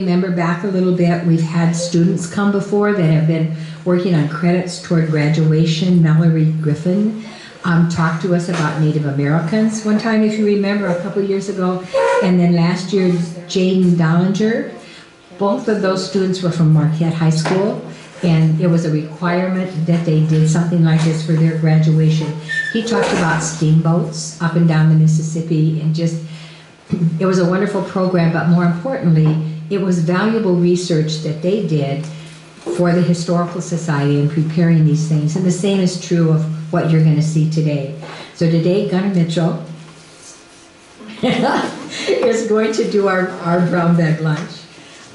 Remember back a little bit, we've had students come before that have been working on credits toward graduation. Mallory Griffin talked to us about Native Americans one time, if you remember, a couple years ago. And then last year, Jaden Dollinger. Both of those students were from Marquette High School, and it was a requirement that they did something like this for their graduation. He talked about steamboats up and down the Mississippi, and just, it was a wonderful program, but more importantly, it was valuable research that they did for the Historical Society in preparing these things. And the same is true of what you're going to see today. So today, Gunnar Mitchell is going to do our brown bag lunch.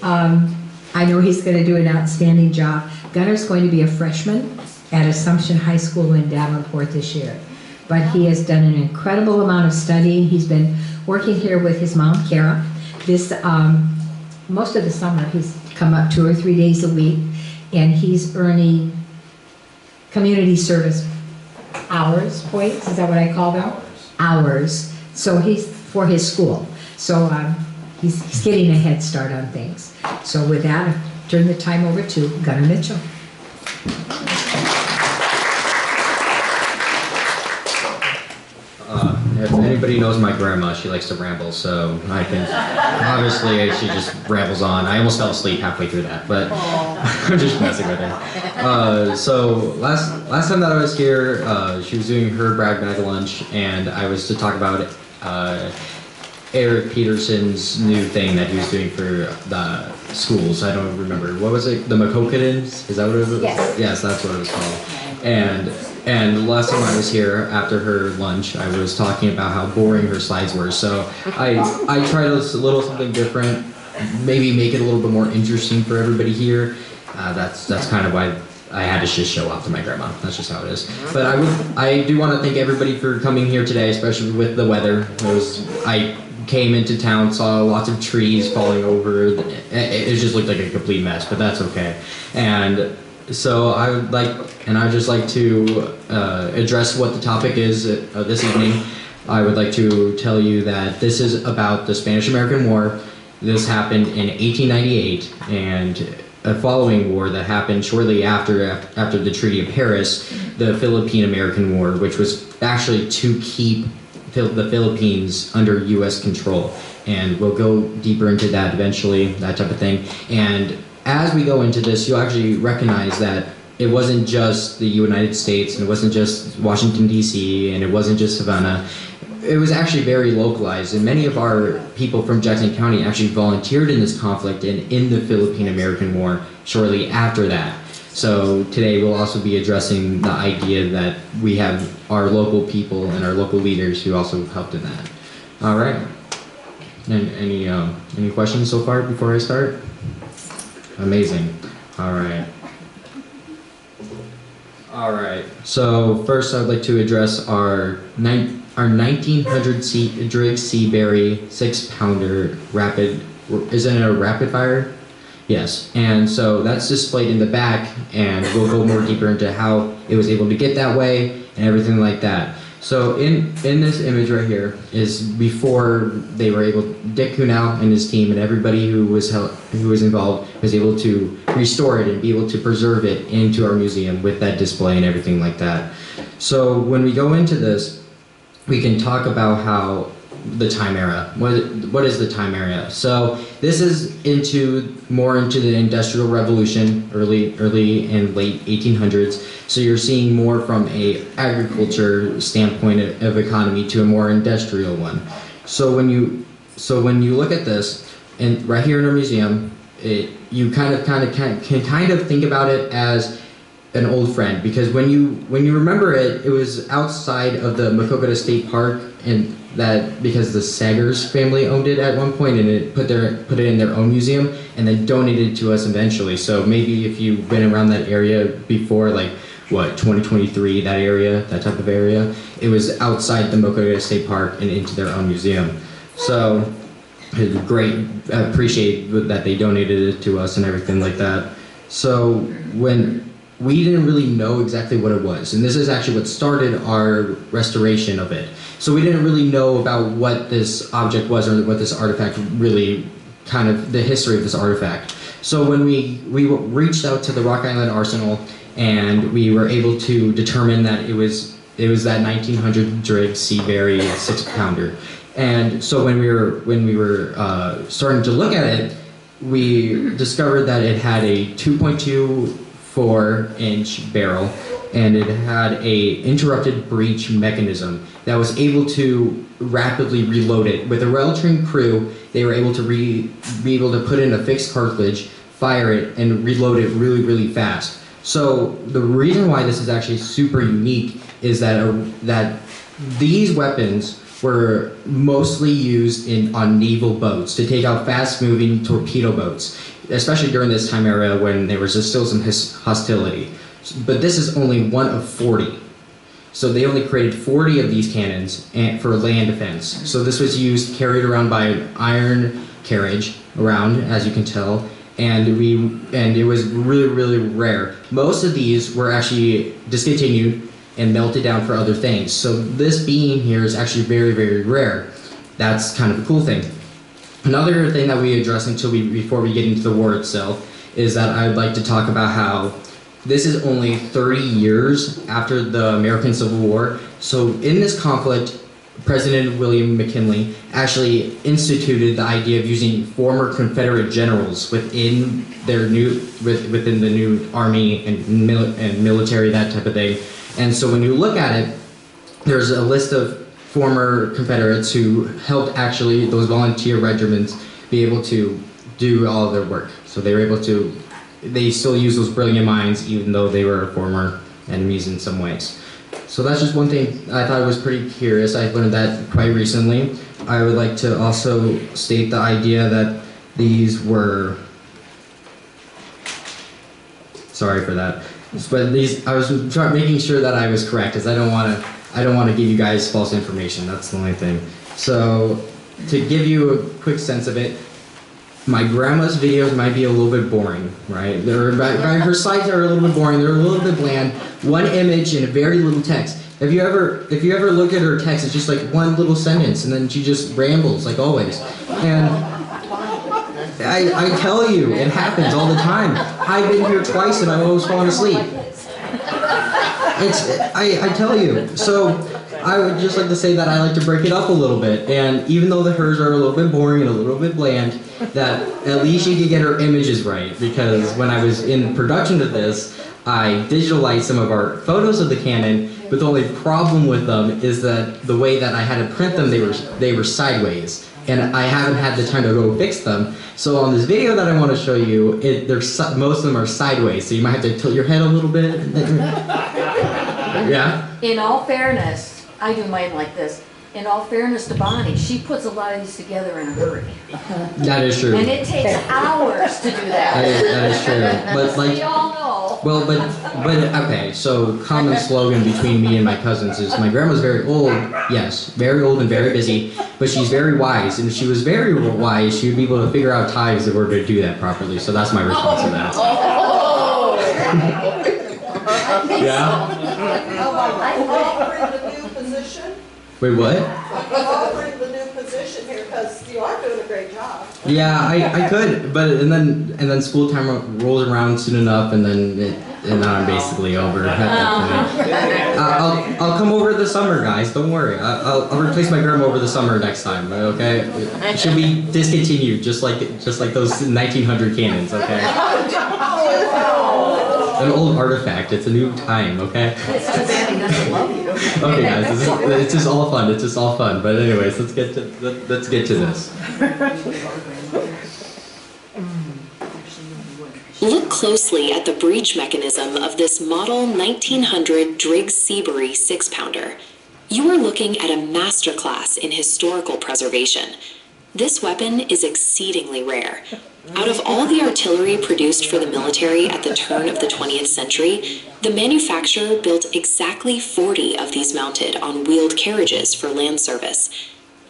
I know he's going to do an outstanding job. Gunnar's going to be a freshman at Assumption High School in Davenport this year. But he has done an incredible amount of studying. He's been working here with his mom, Kara. Most of the summer, he's come up 2 or 3 days a week, and he's earning community service hours, points, is that what I call them? Hours. So he's for his school. So he's getting a head start on things. So with that, I turn the time over to Gunnar Mitchell. If anybody knows my grandma, she likes to ramble, so I can, obviously she just rambles on. I almost fell asleep halfway through that, but I'm just messing with her. So last time that I was here, she was doing her brag bag lunch, and I was to talk about Eric Peterson's new thing that he was doing for the schools. I don't remember. What was it? The McCokadens? Is that what it was? Yes. Yes, that's what it was called. And the last time I was here, after her lunch, I was talking about how boring her slides were. So I tried a little something different, maybe make it a little bit more interesting for everybody here. That's kind of why I had to just show off to my grandma. That's just how it is. But I do want to thank everybody for coming here today, especially with the weather. I came into town, saw lots of trees falling over. It just looked like a complete mess, but that's okay. And so I'd just like to address what the topic is this evening. I would like to tell you that this is about the Spanish-American War. This happened in 1898, and a following war that happened shortly after the Treaty of Paris, the Philippine-American War, which was actually to keep the Philippines under U.S. control. And we'll go deeper into that eventually, that type of thing. And as we go into this, you'll actually recognize that it wasn't just the United States, and it wasn't just Washington, D.C., and it wasn't just Savannah. It was actually very localized, and many of our people from Jackson County actually volunteered in this conflict and in the Philippine-American War shortly after that. So today we'll also be addressing the idea that we have our local people and our local leaders who also helped in that. All right. And any questions so far before I start? Amazing. All right. All right. So first, I'd like to address our 1900 Driggs Seaberry 6-pounder rapid. Isn't it a rapid fire? Yes. And so that's displayed in the back, and we'll go more deeper into how it was able to get that way and everything like that. So in this image right here is before they were able, Dick Kuhnau and his team and everybody who was involved was able to restore it and be able to preserve it into our museum with that display and everything like that. So when we go into this, we can talk about how the time era. What is the time era? So this is more into the Industrial Revolution, early and late 1800s. So you're seeing more from a agriculture standpoint of economy to a more industrial one. So when you look at this, and right here in our museum, you kind of can think about it as an old friend, because when you remember it, it was outside of the Macokota State Park, and that because the Sagers family owned it at one point, and it put it in their own museum, and then donated it to us eventually. So maybe if you've been around that area before, like 2023, that area, that type of area, it was outside the Macokota State Park and into their own museum. So it's great. I appreciate that they donated it to us and everything like that. So when we didn't really know exactly what it was, and this is actually what started our restoration of it. So we didn't really know about what this object was or what this artifact really kind of the history of this artifact. So when we reached out to the Rock Island Arsenal, and we were able to determine that it was that 1900 Driggs Seabury 6-pounder. And so when we were starting to look at it, we discovered that it had a 2.24-inch barrel, and it had a interrupted breech mechanism that was able to rapidly reload it. With a well-trained crew, they were able to be able to put in a fixed cartridge, fire it, and reload it really, really fast. So the reason why this is actually super unique is that these weapons were mostly used on naval boats to take out fast-moving torpedo boats, especially during this time era when there was still some hostility. But this is only one of 40. So they only created 40 of these cannons for land defense. So this was carried around by an iron carriage around, as you can tell, and it was really, really rare. Most of these were actually discontinued and melted down for other things. So this being here is actually very, very rare. That's kind of a cool thing. Another thing that we address before we get into the war itself is that I would like to talk about how this is only 30 years after the American Civil War. So in this conflict, President William McKinley actually instituted the idea of using former Confederate generals within the new army and military, that type of thing. And so when you look at it, there's a list of former Confederates who helped actually those volunteer regiments be able to do all of their work. So they were able to, they still use those brilliant minds even though they were former enemies in some ways. So that's just one thing I thought was pretty curious. I learned that quite recently. I would like to also state the idea that these were, sorry for that, but these, I was making sure that I was correct, as I don't want to give you guys false information. That's the only thing. So to give you a quick sense of it, my grandma's videos might be a little bit boring, right? Her slides are a little bit boring. They're a little bit bland. One image and a very little text. If you ever look at her text, it's just like one little sentence, and then she just rambles like always. And I tell you, it happens all the time. I've been here twice and I've always fallen asleep. I tell you. So I would just like to say that I like to break it up a little bit, and even though hers are a little bit boring and a little bit bland, that at least you could get her images right, because when I was in production of this, I digitalized some of our photos of the cannon, but the only problem with them is that the way that I had to print them, they were sideways, and I haven't had the time to go fix them. So on this video that I want to show you, most of them are sideways, so you might have to tilt your head a little bit. Yeah? In all fairness, I do mine like this. In all fairness to Bonnie, she puts a lot of these together in a hurry. That is true. And it takes hours to do that. That is true. But like, we all know. well, but okay. So common slogan between me and my cousins is my grandma's very old. Yes, very old and very busy, but she's very wise. And if she was very wise, she would be able to figure out times that were to do that properly. So that's my response to that. Oh. Yeah. Offering the new position. Wait, what? Offering the new position here because you are doing a great job. Yeah, I could, but and then school time rolls around soon enough, and then I'm basically over at that point. I'll come over the summer, guys. Don't worry. I'll replace my grandma over the summer next time. Okay? She'll be discontinued, just like those 1900 cannons. Okay? An old artifact. It's a new time. Okay? It's too bad he doesn't love you. Okay, guys. It's just all fun. It's just all fun. But anyways, let's get to this. Look closely at the breech mechanism of this model 1900 Driggs Seabury 6-pounder. You are looking at a masterclass in historical preservation. This weapon is exceedingly rare. Out of all the artillery produced for the military at the turn of the 20th century, the manufacturer built exactly 40 of these mounted on wheeled carriages for land service.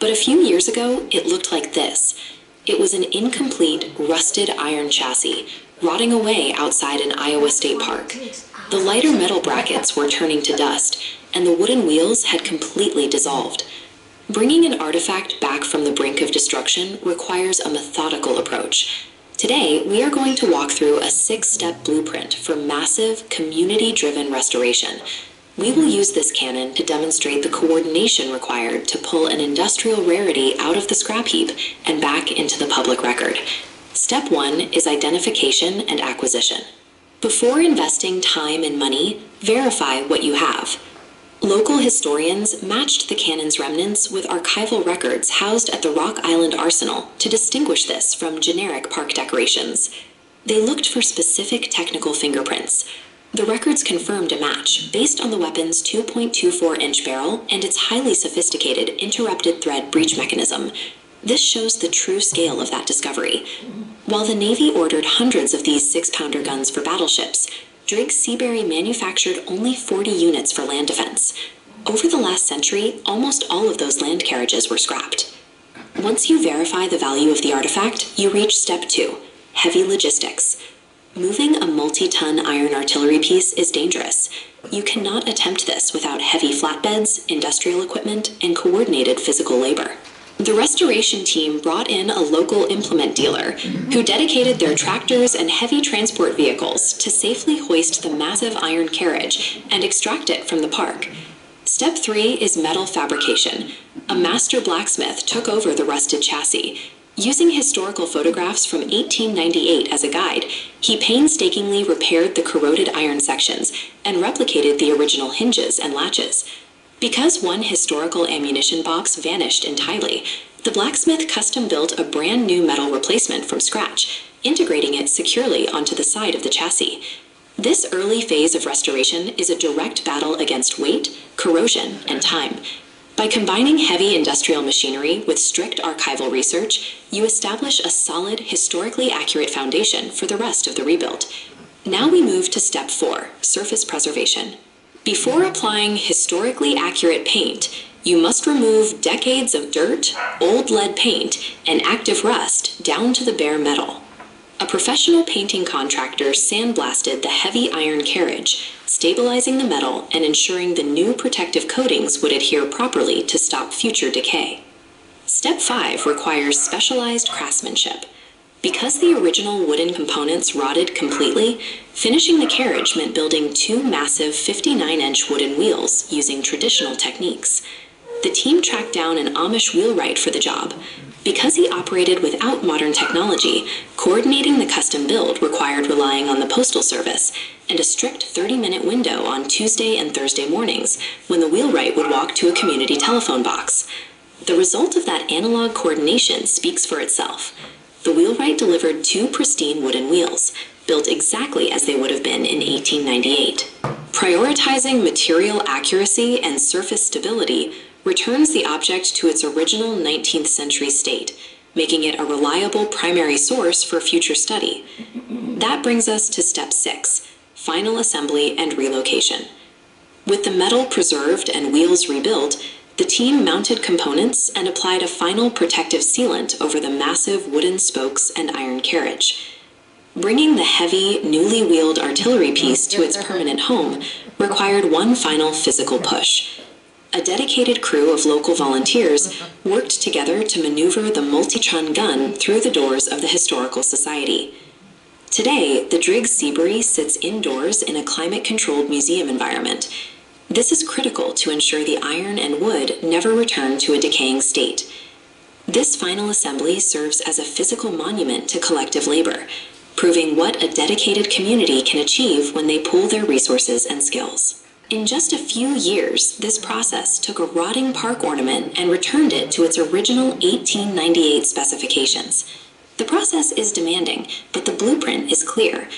But a few years ago, it looked like this. It was an incomplete, rusted iron chassis, rotting away outside an Iowa State Park. The lighter metal brackets were turning to dust, and the wooden wheels had completely dissolved. Bringing an artifact back from the brink of destruction requires a methodical approach. Today, we are going to walk through a 6-step blueprint for massive, community-driven restoration. We will use this canon to demonstrate the coordination required to pull an industrial rarity out of the scrap heap and back into the public record. Step 1 is identification and acquisition. Before investing time and money, verify what you have. Local historians matched the canon's remnants with archival records housed at the Rock Island Arsenal to distinguish this from generic park decorations. They looked for specific technical fingerprints. The records confirmed a match based on the weapon's 2.24-inch barrel and its highly sophisticated interrupted thread breech mechanism. This shows the true scale of that discovery. While the Navy ordered hundreds of these 6-pounder guns for battleships, Driggs Seabury manufactured only 40 units for land defense. Over the last century, almost all of those land carriages were scrapped. Once you verify the value of the artifact, you reach step 2, heavy logistics. Moving a multi-ton iron artillery piece is dangerous. You cannot attempt this without heavy flatbeds, industrial equipment, and coordinated physical labor. The restoration team brought in a local implement dealer who dedicated their tractors and heavy transport vehicles to safely hoist the massive iron carriage and extract it from the park. Step 3 is metal fabrication. A master blacksmith took over the rusted chassis. Using historical photographs from 1898 as a guide, he painstakingly repaired the corroded iron sections and replicated the original hinges and latches. Because one historical ammunition box vanished entirely, the blacksmith custom-built a brand new metal replacement from scratch, integrating it securely onto the side of the chassis. This early phase of restoration is a direct battle against weight, corrosion, and time. By combining heavy industrial machinery with strict archival research, you establish a solid, historically accurate foundation for the rest of the rebuild. Now we move to step 4, surface preservation. Before applying historically accurate paint, you must remove decades of dirt, old lead paint, and active rust down to the bare metal. A professional painting contractor sandblasted the heavy iron carriage, stabilizing the metal and ensuring the new protective coatings would adhere properly to stop future decay. Step 5 requires specialized craftsmanship. Because the original wooden components rotted completely, finishing the carriage meant building 2 massive 59-inch wooden wheels using traditional techniques. The team tracked down an Amish wheelwright for the job. Because he operated without modern technology, coordinating the custom build required relying on the Postal Service and a strict 30-minute window on Tuesday and Thursday mornings when the wheelwright would walk to a community telephone box. The result of that analog coordination speaks for itself. The wheelwright delivered 2 pristine wooden wheels, built exactly as they would have been in 1898. Prioritizing material accuracy and surface stability returns the object to its original 19th century state, making it a reliable primary source for future study. That brings us to step 6, final assembly and relocation. With the metal preserved and wheels rebuilt, the team mounted components and applied a final protective sealant over the massive wooden spokes and iron carriage. Bringing the heavy, newly wheeled artillery piece to its permanent home required one final physical push. A dedicated crew of local volunteers worked together to maneuver the multi-ton gun through the doors of the Historical Society. Today, the Driggs Seabury sits indoors in a climate-controlled museum environment. This is critical to ensure the iron and wood never return to a decaying state. This final assembly serves as a physical monument to collective labor, proving what a dedicated community can achieve when they pool their resources and skills. In just a few years, this process took a rotting park ornament and returned it to its original 1898 specifications. The process is demanding, but the blueprint is clear.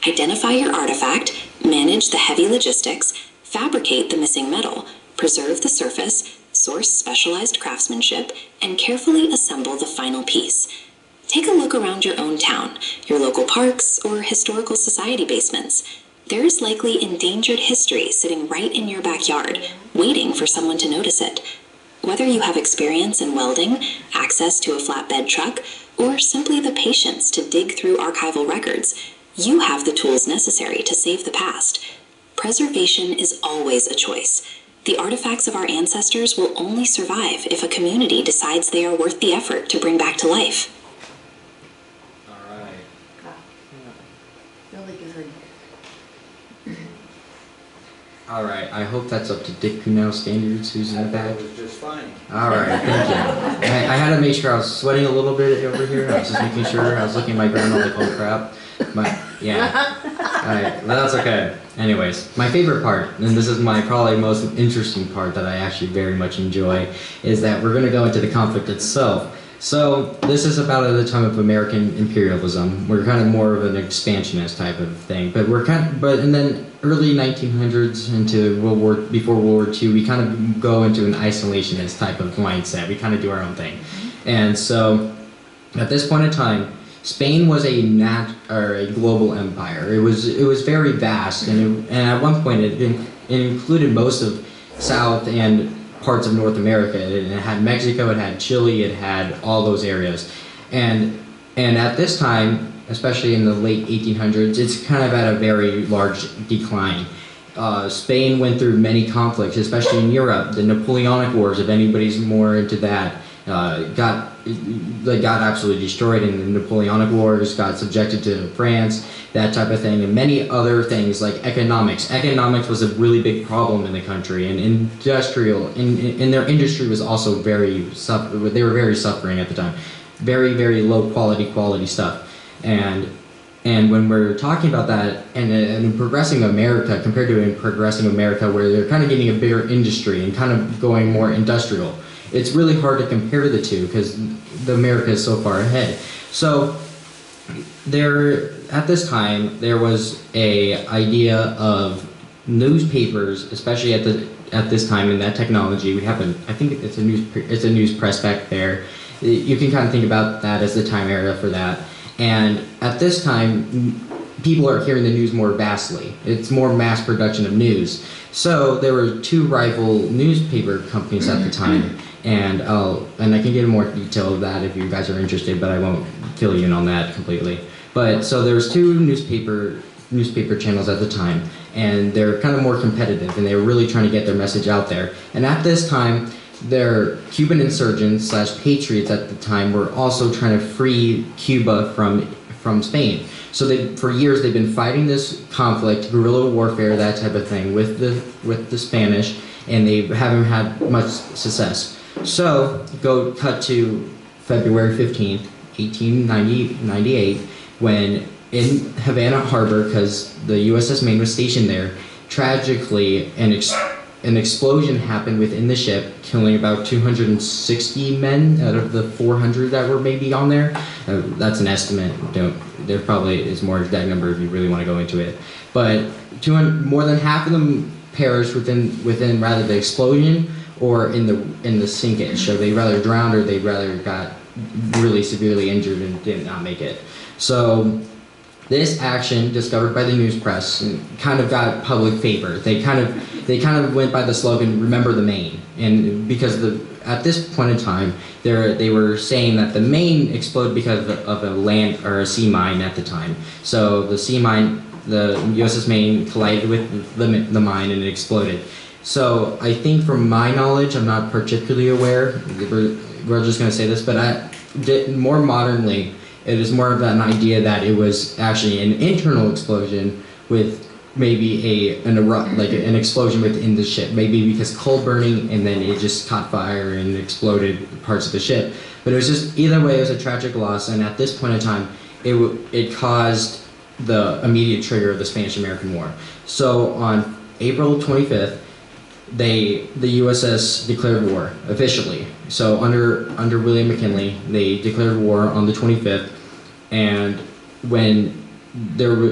Identify your artifact, manage the heavy logistics, fabricate the missing metal, preserve the surface, source specialized craftsmanship, and carefully assemble the final piece. Take a look around your own town, your local parks, or historical society basements. There is likely endangered history sitting right in your backyard, waiting for someone to notice it. Whether you have experience in welding, access to a flatbed truck, or simply the patience to dig through archival records, you have the tools necessary to save the past. Preservation is always a choice. The artifacts of our ancestors will only survive if a community decides they are worth the effort to bring back to life. All right. Really good. All right. I hope that's up to Dick Kuhnell standards. Who's in the back? It was just fine. All right. Thank you. I had to make sure I was sweating a little bit over here. I was just making sure. I was looking at my grandma like, oh crap. Yeah. All right. Well, that's okay. Anyways, my favorite part, and this is my probably most interesting part that I actually very much enjoy, is that we're going to go into the conflict itself. So this is about at the time of American imperialism. We're kind of more of an expansionist type of thing, but and then early 1900s into before World War II, we kind of go into an isolationist type of mindset. We kind of do our own thing, and so at this point in time, Spain was a global empire. It was very vast, and at one point it included most of South and parts of North America. It had Mexico, it had Chile, it had all those areas, and at this time, especially in the late 1800s, it's kind of at a very large decline. Spain went through many conflicts, especially in Europe. The Napoleonic Wars, if anybody's more into that, got absolutely destroyed in the Napoleonic Wars, got subjected to France, that type of thing, and many other things like economics. Economics was a really big problem in the country, and in their industry was also they were very suffering at the time. Very, very low quality stuff. And when we're talking about that, and in progressing America, compared to in progressing America, where they're kind of getting a bigger industry and kind of going more industrial, it's really hard to compare the two because America is so far ahead. So at this time, there was a idea of newspapers, especially at this time in that technology. I think it's a news press back there. You can kind of think about that as the time era for that. And at this time, people are hearing the news more vastly. It's more mass production of news. So there were two rival newspaper companies at the time, and I can get more detail of that if you guys are interested, but I won't fill you in on that completely. But so there's two newspaper channels at the time, and they're kind of more competitive, and they were really trying to get their message out there. And at this time, their Cuban insurgents / patriots at the time were also trying to free Cuba from Spain. So for years they've been fighting this conflict, guerrilla warfare, that type of thing with the Spanish, and they haven't had much success. So cut to February 15th, 1898, when in Havana Harbor, because the USS Maine was stationed there, tragically an explosion happened within the ship, killing about 260 men out of the 400 that were maybe on there. That's an estimate. There probably is more exact number if you really want to go into it. But more than half of them perished within rather the explosion or in the sinkage. So they rather drowned or they rather got really severely injured and did not make it. So this action, discovered by the news press, kind of got public favor. They kind of went by the slogan "Remember the Maine," and because at this point in time, they were saying that the Maine exploded because of a land or a sea mine at the time. So the sea mine, the USS Maine collided with the mine and it exploded. So I think, from my knowledge, I'm not particularly aware. We're just going to say this, but more modernly, it is more of an idea that it was actually an internal explosion with maybe an explosion within the ship, maybe because coal burning and then it just caught fire and exploded parts of the ship. But it was just, either way, it was a tragic loss, and at this point in time, it caused the immediate trigger of the Spanish-American War. So on April 25th, the USS declared war officially. So under William McKinley, they declared war on the 25th, and when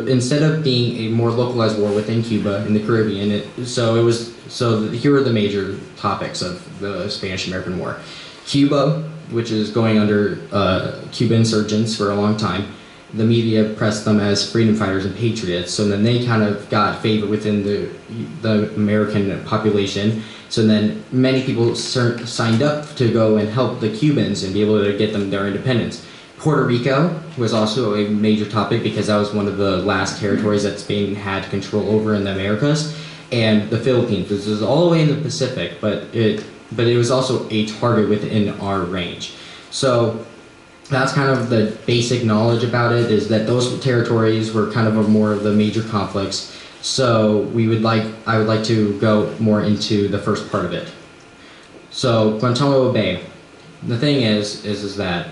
instead of being a more localized war within Cuba in the Caribbean, here were the major topics of the Spanish-American War. Cuba, which is going under Cuban insurgents for a long time. The media pressed them as freedom fighters and patriots, so then they kind of got favor within the American population. So then many people signed up to go and help the Cubans and be able to get them their independence. Puerto Rico was also a major topic because that was one of the last territories that Spain had control over in the Americas. and the Philippines. This is all the way in the Pacific, but it was also a target within our range. So that's kind of the basic knowledge about it, is that those territories were kind of more of the major conflicts. So I would like to go more into the first part of it. So Guantanamo Bay. The thing is that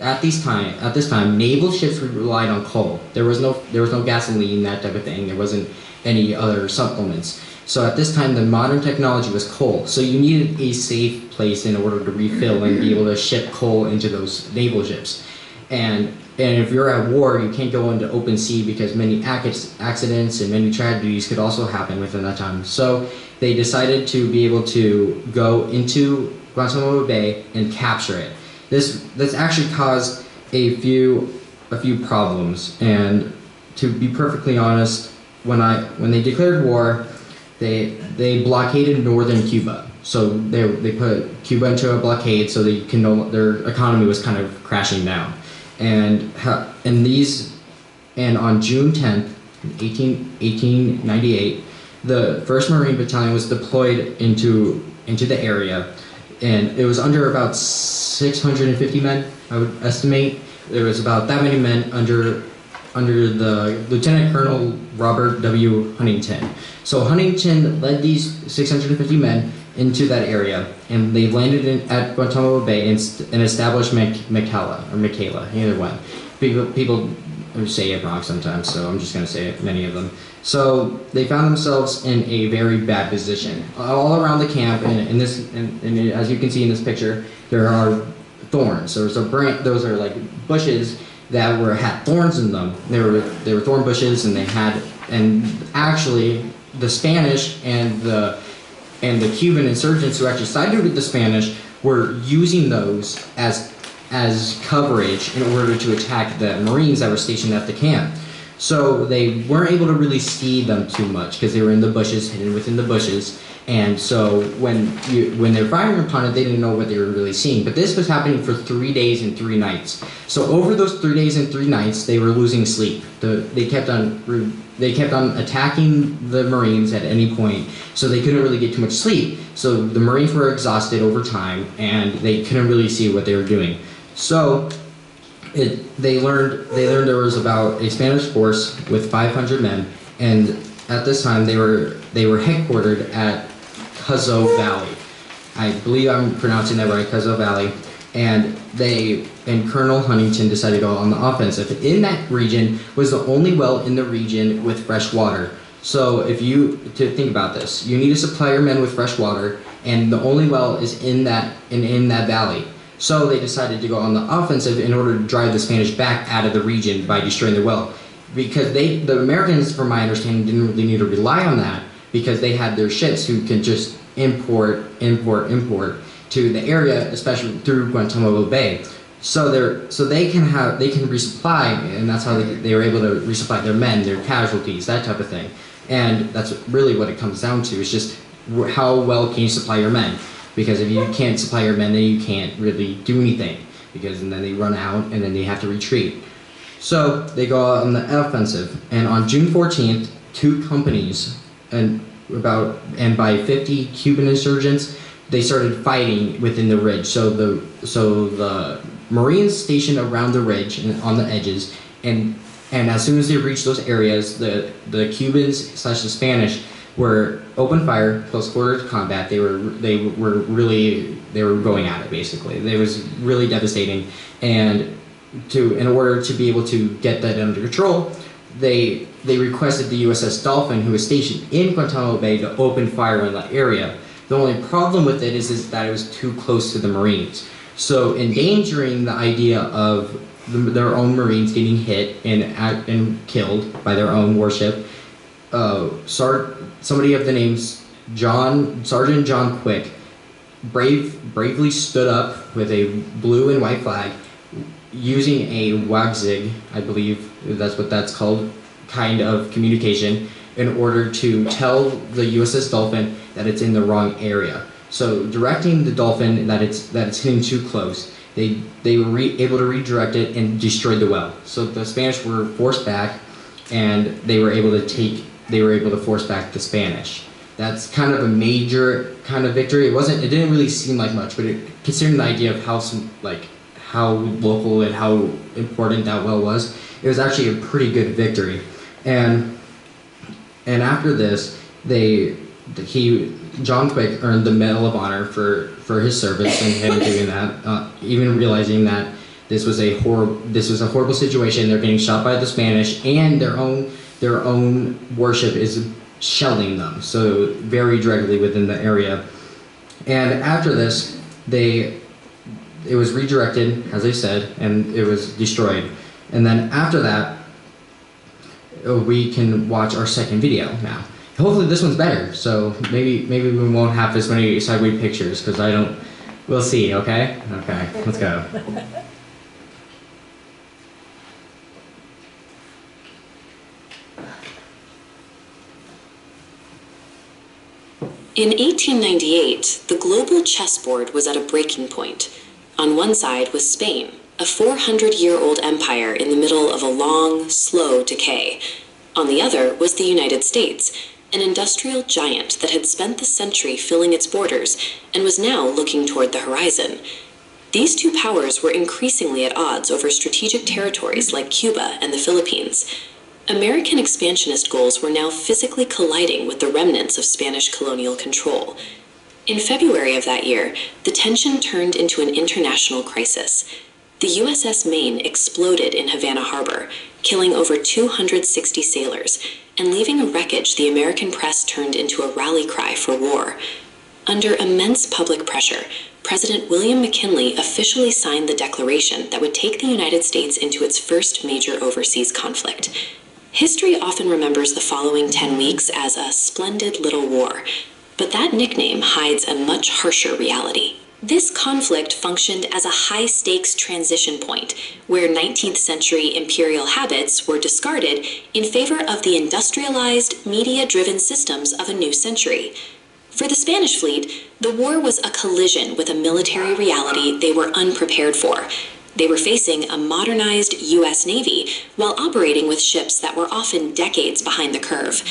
at this time, naval ships relied on coal. There was no gasoline, that type of thing. There wasn't any other supplements. So at this time, the modern technology was coal. So you needed a safe place in order to refill and be able to ship coal into those naval ships. And if you're at war, you can't go into open sea because many accidents and many tragedies could also happen within that time. So they decided to be able to go into Guantanamo Bay and capture it. This actually caused a few problems. And to be perfectly honest, when they declared war, they blockaded northern Cuba. So they put Cuba into a blockade so their economy was kind of crashing down. And on June 10th, 1898, the 1st Marine Battalion was deployed into the area, and it was under about 650 men, I would estimate. There was about that many men under the Lieutenant Colonel Robert W. Huntington. So Huntington led these 650 men into that area, and they landed at Guantanamo Bay and established Michaela, either one. People say it wrong sometimes, so I'm just going to say it, many of them. So they found themselves in a very bad position. All around the camp, and as you can see in this picture, there are thorns. Those are like bushes that had thorns in them. They were thorn bushes, and actually the Spanish and the Cuban insurgents who actually sided with the Spanish were using those as coverage in order to attack the Marines that were stationed at the camp. So they weren't able to really see them too much because they were in the bushes, hidden within the bushes. And so when they're firing upon it, they didn't know what they were really seeing. But this was happening for 3 days and 3 nights. So over those 3 days and 3 nights, they were losing sleep. They kept on attacking the Marines at any point, so they couldn't really get too much sleep. So the Marines were exhausted over time, and they couldn't really see what they were doing. So they learned there was about a Spanish force with 500 men, and at this time they were headquartered at Cuzzo Valley. I believe I'm pronouncing that right, Cuzzo Valley. And Colonel Huntington decided to go on the offensive. In that region was the only well in the region with fresh water. So to think about this, you need to supply your men with fresh water, and the only well is in that valley. So they decided to go on the offensive in order to drive the Spanish back out of the region by destroying the well. Because the Americans, from my understanding, didn't really need to rely on that because they had their ships who could just import to the area, especially through Guantanamo Bay. So they can resupply, and that's how they were able to resupply their men, their casualties, that type of thing. And that's really what it comes down to. It's just how well can you supply your men? Because if you can't supply your men, then you can't really do anything. And then they run out, and then they have to retreat. So they go out on the offensive, and on June 14th, 2 companies and by 50 Cuban insurgents, they started fighting within the ridge. So the Marines stationed around the ridge and on the edges, and as soon as they reached those areas, the Cubans / the Spanish were open fire, close quarters combat. They were going at it basically. It was really devastating, and in order to be able to get that under control, they requested the USS Dolphin, who was stationed in Guantanamo Bay, to open fire in that area. The only problem with it is that it was too close to the Marines. So endangering the idea of their own Marines getting hit and killed by their own warship, somebody of the name Sergeant John Quick bravely stood up with a blue and white flag using a wagzig, I believe that's what that's called, kind of communication, in order to tell the USS Dolphin that it's in the wrong area. So directing the Dolphin that it's hitting too close, they were able to redirect it and destroy the well. So the Spanish were forced back, and they were able to take they were able to force back the Spanish. That's kind of a major kind of victory. It didn't really seem like much, but considering the idea of how local and how important that well was, it was actually a pretty good victory. And after this, John Quick earned the Medal of Honor for his service and him doing that, even realizing that this was a horrible situation. They're getting shot by the Spanish, and their own warship is shelling them, so very directly within the area. And after this, it was redirected, as I said, and it was destroyed. And then after that, we can watch our second video now. Hopefully this one's better, so maybe we won't have as many sideways pictures, because we'll see, okay? Okay, let's go. In 1898, the global chessboard was at a breaking point. On one side was Spain, a 400-year-old empire in the middle of a long, slow decay. On the other was the United States, an industrial giant that had spent the century filling its borders and was now looking toward the horizon. These two powers were increasingly at odds over strategic territories like Cuba and the Philippines. American expansionist goals were now physically colliding with the remnants of Spanish colonial control. In February of that year, the tension turned into an international crisis. The USS Maine exploded in Havana Harbor, killing over 260 sailors, and leaving a wreckage the American press turned into a rally cry for war. Under immense public pressure, President William McKinley officially signed the declaration that would take the United States into its first major overseas conflict. History often remembers the following 10 weeks as a splendid little war, but that nickname hides a much harsher reality. This conflict functioned as a high-stakes transition point, where 19th century imperial habits were discarded in favor of the industrialized, media-driven systems of a new century. For the Spanish fleet, the war was a collision with a military reality they were unprepared for. They were facing a modernized U.S. Navy while operating with ships that were often decades behind the curve.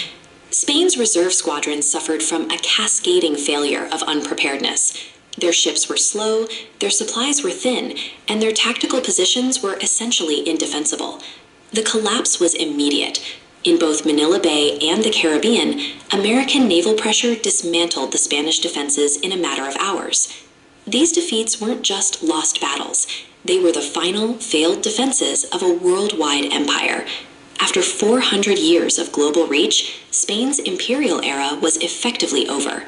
Spain's reserve squadron suffered from a cascading failure of unpreparedness. Their ships were slow, their supplies were thin, and their tactical positions were essentially indefensible. The collapse was immediate. In both Manila Bay and the Caribbean, American naval pressure dismantled the Spanish defenses in a matter of hours. These defeats weren't just lost battles. They were the final, failed defenses of a worldwide empire. After 400 years of global reach, Spain's imperial era was effectively over.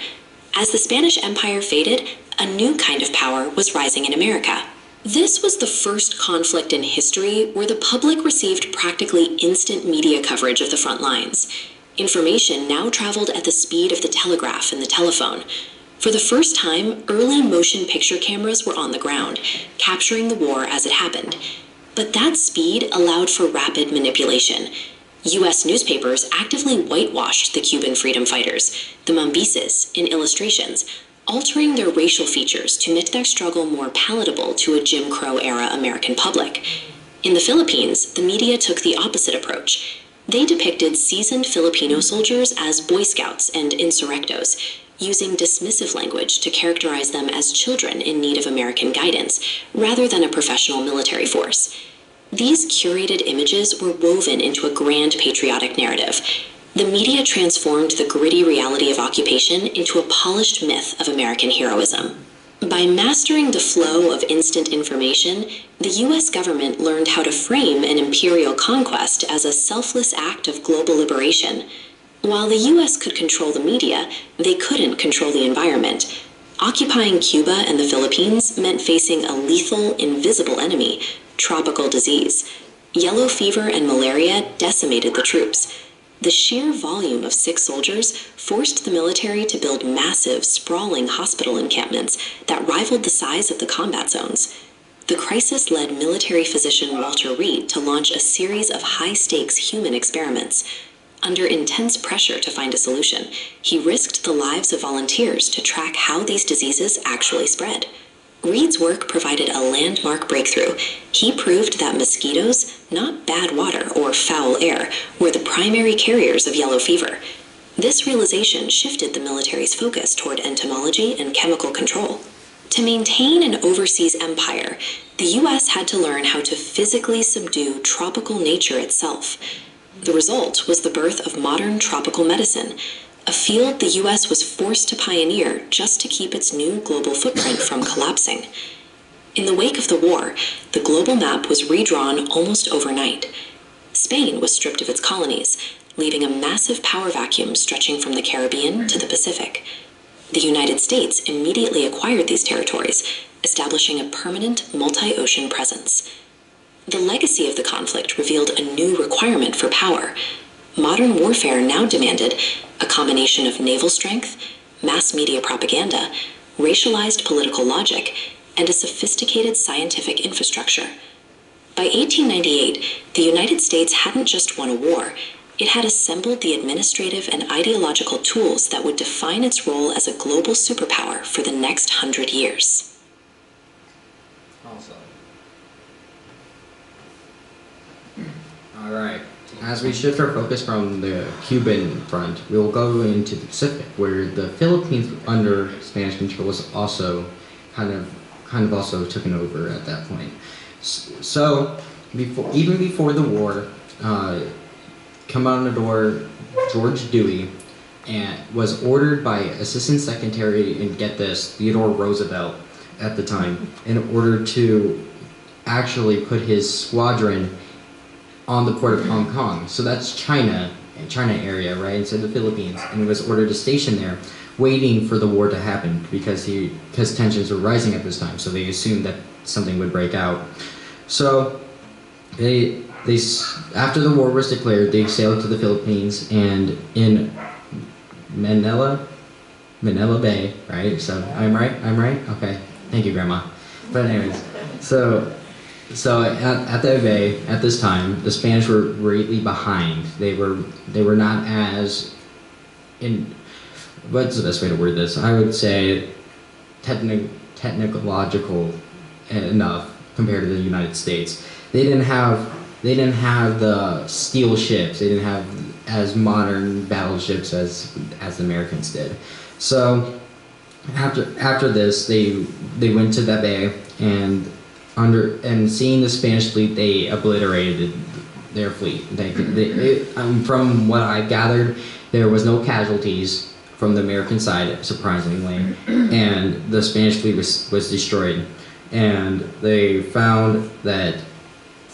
As the Spanish Empire faded, a new kind of power was rising in America. This was the first conflict in history where the public received practically instant media coverage of the front lines. Information now traveled at the speed of the telegraph and the telephone. For the first time, early motion picture cameras were on the ground, capturing the war as it happened. But that speed allowed for rapid manipulation. U.S. newspapers actively whitewashed the Cuban freedom fighters, the Mambises, in illustrations, altering their racial features to make their struggle more palatable to a Jim Crow-era American public. In the Philippines, the media took the opposite approach. They depicted seasoned Filipino soldiers as Boy Scouts and insurrectos, using dismissive language to characterize them as children in need of American guidance, rather than a professional military force. These curated images were woven into a grand patriotic narrative. The media transformed the gritty reality of occupation into a polished myth of American heroism. By mastering the flow of instant information, the U.S. government learned how to frame an imperial conquest as a selfless act of global liberation. While the U.S. could control the media, they couldn't control the environment. Occupying Cuba and the Philippines meant facing a lethal, invisible enemy, tropical disease. Yellow fever and malaria decimated the troops. The sheer volume of sick soldiers forced the military to build massive, sprawling hospital encampments that rivaled the size of the combat zones. The crisis led military physician Walter Reed to launch a series of high-stakes human experiments. Under intense pressure to find a solution, he risked the lives of volunteers to track how these diseases actually spread. Reed's work provided a landmark breakthrough. He proved that mosquitoes, not bad water or foul air, were the primary carriers of yellow fever. This realization shifted the military's focus toward entomology and chemical control. To maintain an overseas empire, the U.S. had to learn how to physically subdue tropical nature itself. The result was the birth of modern tropical medicine, a field the U.S. was forced to pioneer just to keep its new global footprint from collapsing. In the wake of the war, the global map was redrawn almost overnight. Spain was stripped of its colonies, leaving a massive power vacuum stretching from the Caribbean to the Pacific. The United States immediately acquired these territories, establishing a permanent multi-ocean presence. The legacy of the conflict revealed a new requirement for power. Modern warfare now demanded a combination of naval strength, mass media propaganda, racialized political logic, and a sophisticated scientific infrastructure. By 1898, the United States hadn't just won a war, it had assembled the administrative and ideological tools that would define its role as a global superpower for the next 100 years. Awesome. All right. As we shift our focus from the Cuban front, we will go into the Pacific, where the Philippines under Spanish control was also kind of also taken over at that point. So, even before the war, come on the door, George Dewey, and was ordered by Assistant Secretary, and get this, Theodore Roosevelt at the time, in order to actually put his squadron on the port of Hong Kong. So that's China area, right, instead of the Philippines, and he was ordered to station there, waiting for the war to happen because tensions were rising at this time. So they assumed that something would break out. So they after the war was declared, they sailed to the Philippines, and in Manila Bay, right? So I'm right. Okay, thank you, Grandma. But anyways, so at that bay, at this time, the Spanish were greatly behind. They were not as in. What's the best way to word this? I would say technological enough compared to the United States. They didn't have the steel ships. They didn't have as modern battleships as the Americans did. So after this, they went to that bay, and seeing the Spanish fleet, they obliterated their fleet. From what I gathered, there was no casualties from the American side, surprisingly, and the Spanish fleet was destroyed. And they found that,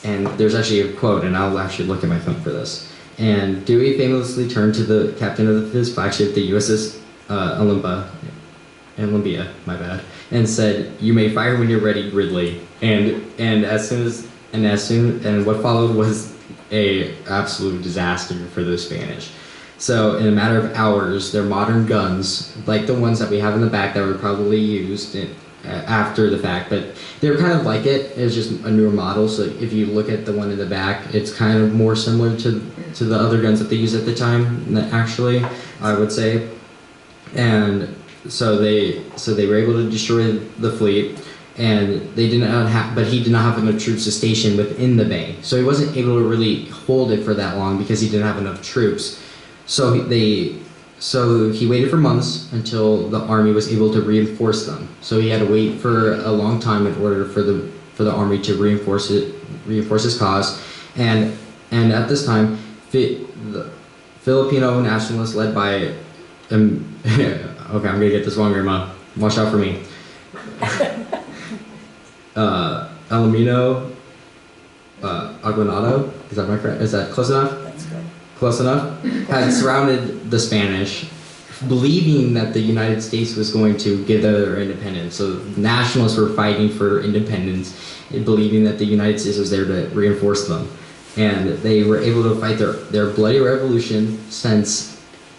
and there's actually a quote, and I'll actually look at my phone for this. And Dewey famously turned to the captain of his flagship, the USS Olympia, my bad, and said, "You may fire when you're ready, Ridley." And what followed was a absolute disaster for the Spanish. So in a matter of hours, their modern guns, like the ones that we have in the back that were probably used after the fact, but they're kind of like it. It's just a newer model. So if you look at the one in the back, it's kind of more similar to the other guns that they used at the time. Actually, I would say, and so they were able to destroy the fleet, and they did not have, but he did not have enough troops to station within the bay. So he wasn't able to really hold it for that long because he didn't have enough troops. So he waited for months until the army was able to reinforce them. So he had to wait for a long time in order for the army to reinforce his cause. And at this time, the Filipino nationalists led by okay, I'm gonna get this wrong, Grandma. Watch out for me. Alamino Aguinaldo, is that correct? Is that close enough? That's good. Close enough? Had surrounded the Spanish, believing that the United States was going to give them their independence. So nationalists were fighting for independence, believing that the United States was there to reinforce them. And they were able to fight their bloody revolution since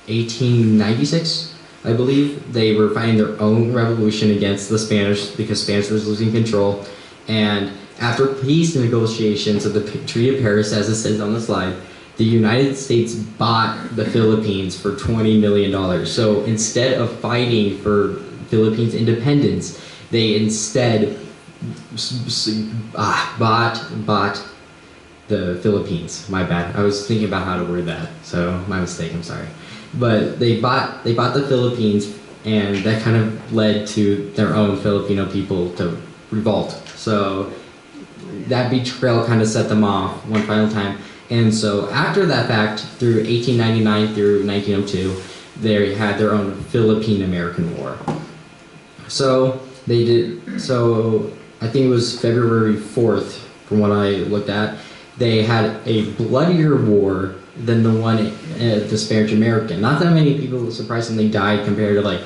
1896, I believe. They were fighting their own revolution against the Spanish because Spanish was losing control. And after peace negotiations of the Treaty of Paris, as it says on the slide, the United States bought the Philippines for $20 million. So instead of fighting for Philippines independence, they instead bought the Philippines. My bad. I was thinking about how to word that, so my mistake. I'm sorry. But they bought the Philippines, and that kind of led to their own Filipino people to revolt. So that betrayal kind of set them off one final time. And so after that fact, through 1899 through 1902, they had their own Philippine-American War. So they did. So I think it was February 4th, from what I looked at. They had a bloodier war than the one the Spanish American. Not that many people surprisingly died compared to like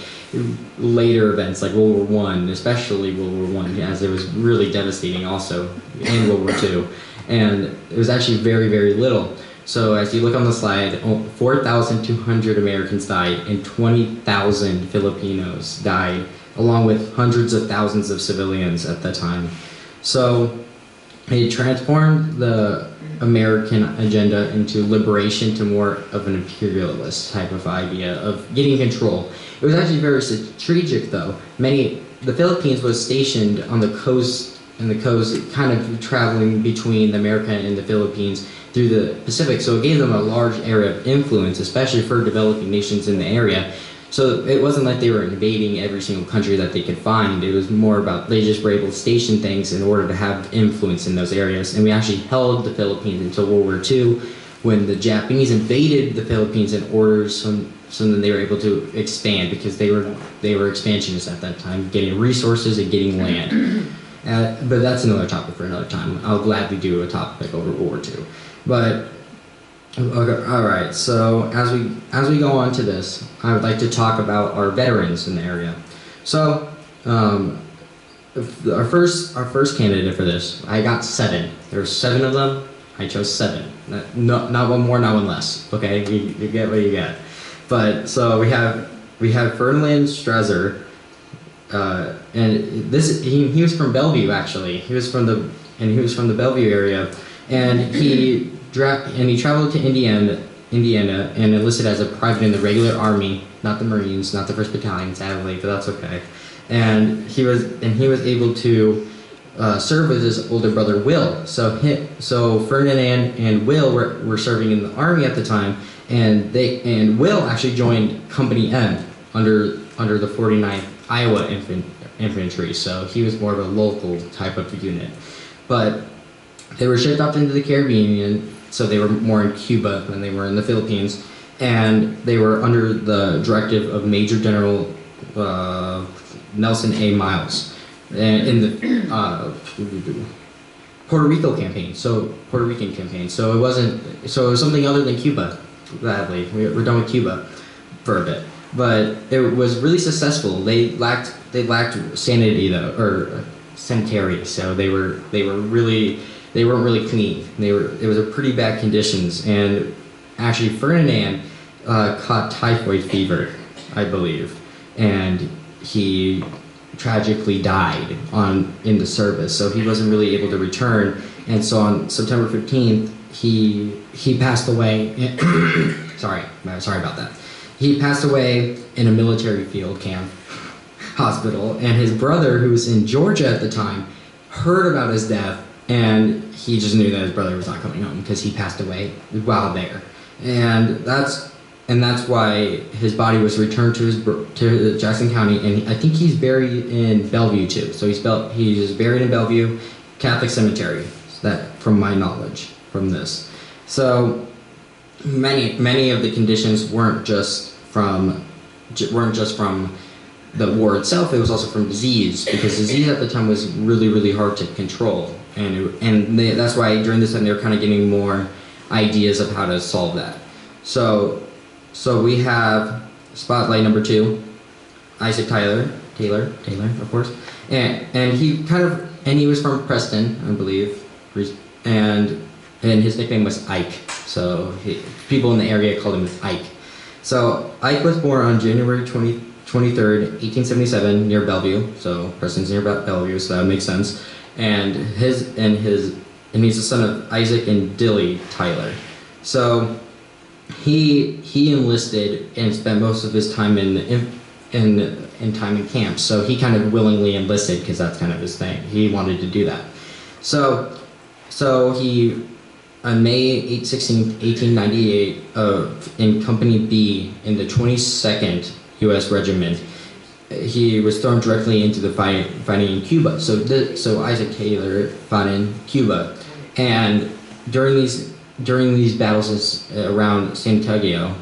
later events like World War I, especially World War I, as it was really devastating also, and World War II. And it was actually very, very little. So as you look on the slide, 4,200 Americans died and 20,000 Filipinos died, along with hundreds of thousands of civilians at that time. So it transformed the American agenda into liberation to more of an imperialist type of idea of getting control. It was actually very strategic though. The Philippines was stationed on the coast, kind of traveling between America and the Philippines through the Pacific, so it gave them a large area of influence, especially for developing nations in the area. So it wasn't like they were invading every single country that they could find. It was more about they just were able to station things in order to have influence in those areas. And we actually held the Philippines until World War II, when the Japanese invaded the Philippines in order so then they were able to expand, because they were expansionists at that time, getting resources and getting land. But that's another topic for another time. I'll gladly do a topic over World War II. But okay, all right. So as we go on to this, I would like to talk about our veterans in the area. So our first candidate for this, I got 7. There's 7 of them. I chose 7. Not one more, not one less. Okay, you get what you get. But so we have Ferdinand Strasser, and he was from Bellevue actually. He was from the Bellevue area, and he traveled to Indiana and enlisted as a private in the regular army, not the Marines, not the 1st Battalion, sadly, but that's okay. And he was able to serve with his older brother Will. So Ferdinand and Will were serving in the army at the time, and Will actually joined Company M under the 49th Iowa Infantry. So he was more of a local type of unit, but they were shipped off into the Caribbean. So they were more in Cuba than they were in the Philippines, and they were under the directive of Major General Nelson A. Miles in the Puerto Rican campaign. So it was something other than Cuba. Gladly, we're done with Cuba for a bit, but it was really successful. They lacked sanity though, or sanitary. So they weren't really clean. It was a pretty bad conditions, and actually Ferdinand caught typhoid fever, I believe, and he tragically died in the service. So he wasn't really able to return, and so on September 15th he passed away. Sorry about that. He passed away in a military field camp hospital, and his brother, who was in Georgia at the time, heard about his death. And he just knew that his brother was not coming home because he passed away while there, and that's why his body was returned to Jackson County, and I think he's buried in Bellevue too. So he's buried in Bellevue Catholic Cemetery. That, from my knowledge from this. So many of the conditions weren't just from the war itself. It was also from disease, because disease at the time was really, really hard to control. And that's why during this time they were kind of getting more ideas of how to solve that. So we have spotlight number 2, Isaac Taylor, of course, and he was from Preston, I believe, and his nickname was Ike. So people in the area called him Ike. So Ike was born on January 23rd, 1877, near Bellevue. So Preston's near Bellevue, so that would make sense. And he's the son of Isaac and Dilly Tyler. So he enlisted and spent most of his time in in time in camp. So he kind of willingly enlisted because that's kind of his thing. He wanted to do that. So he on May 16th, 1898, in Company B in the 22nd U.S. Regiment, he was thrown directly into the fighting in Cuba. So Isaac Taylor fought in Cuba, and during these battles around Santiago,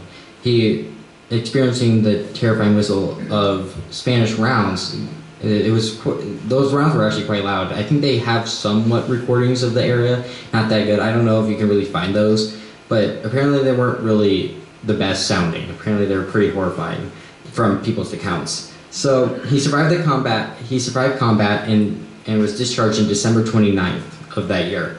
he experiencing the terrifying whistle of Spanish rounds. Those rounds were actually quite loud. I think they have somewhat recordings of the area, not that good. I don't know if you can really find those, but apparently they weren't really the best sounding. Apparently they were pretty horrifying from people's accounts. So he survived the combat. He survived combat and was discharged in December 29th of that year.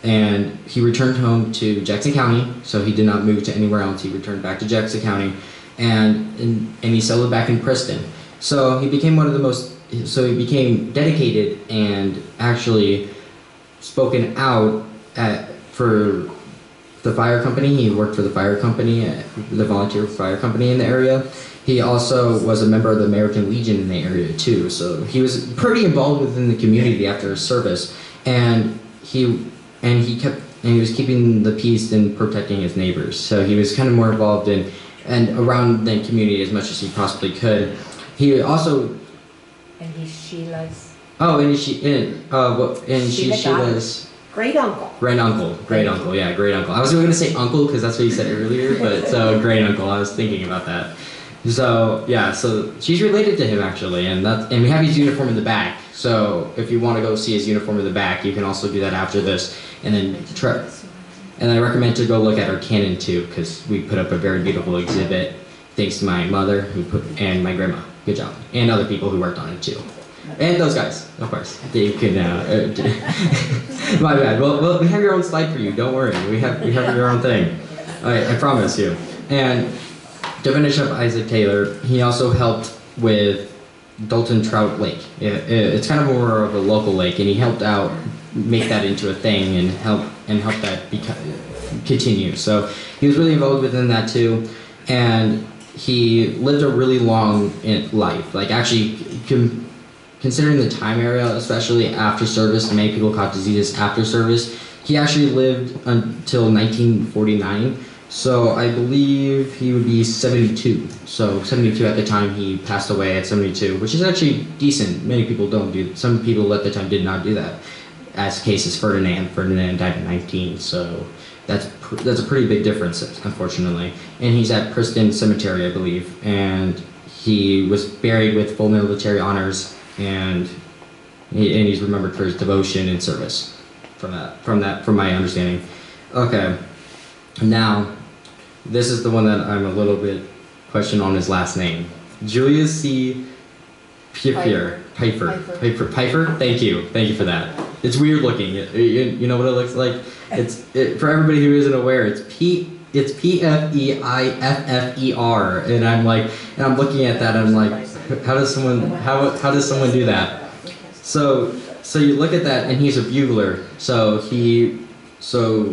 And he returned home to Jackson County, so he did not move to anywhere else. He returned back to Jackson County, and he settled back in Preston. So he became he became dedicated and actually spoken out for the fire company. He worked for the fire company, the volunteer fire company in the area. He also was a member of the American Legion in the area too. So he was pretty involved within the community after his service, and he was keeping the peace and protecting his neighbors. So he was kind of more involved in and around the community as much as he possibly could. He also. And he's Sheila's. Oh, and Sheila's Great uncle. great uncle. Yeah, great uncle. I was going to say uncle because that's what you said earlier, but so great uncle. I was thinking about that. So yeah, so she's related to him actually, and we have his uniform in the back. So if you want to go see his uniform in the back, you can also do that after this, and then try. And I recommend to go look at our cannon too, because we put up a very beautiful exhibit, thanks to my mother and my grandma. Good job, and other people who worked on it too, and those guys, of course. They could. My bad. Well, we have your own slide for you. Don't worry. We have your own thing. I promise you. And to finish up Isaac Taylor, he also helped with Dalton Trout Lake. It's kind of more of a local lake, and he helped out make that into a thing and help that continue. So he was really involved within that too, and he lived a really long life. Like actually, considering the time area, especially after service, many people caught diseases after service. He actually lived until 1949. So I believe he would be 72. So 72 at the time he passed away at 72, which is actually decent. Many people don't do. Some people at the time did not do that. As case is Ferdinand. Ferdinand died at 19. So that's a pretty big difference, unfortunately. And he's at Preston Cemetery, I believe, and he was buried with full military honors, and he's remembered for his devotion and service. From my understanding. Okay, now this is the one that I'm a little bit questioned on his last name. Julius C. Piper. Thank you for that. It's weird looking. You know what it looks like? For everybody who isn't aware, it's Pfeiffer, and I'm looking at that and I'm like, how does someone do that? So you look at that, and he's a bugler. So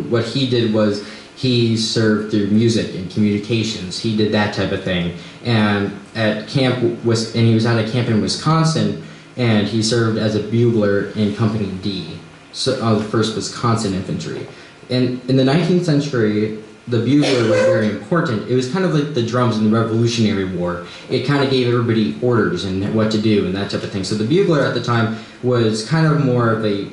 what he did was he served through music and communications. He did that type of thing. And he was at a camp in Wisconsin, and he served as a bugler in Company D, so the 1st Wisconsin Infantry. And in the 19th century, the bugler was very important. It was kind of like the drums in the Revolutionary War. It kind of gave everybody orders and what to do and that type of thing. So the bugler at the time was kind of more of a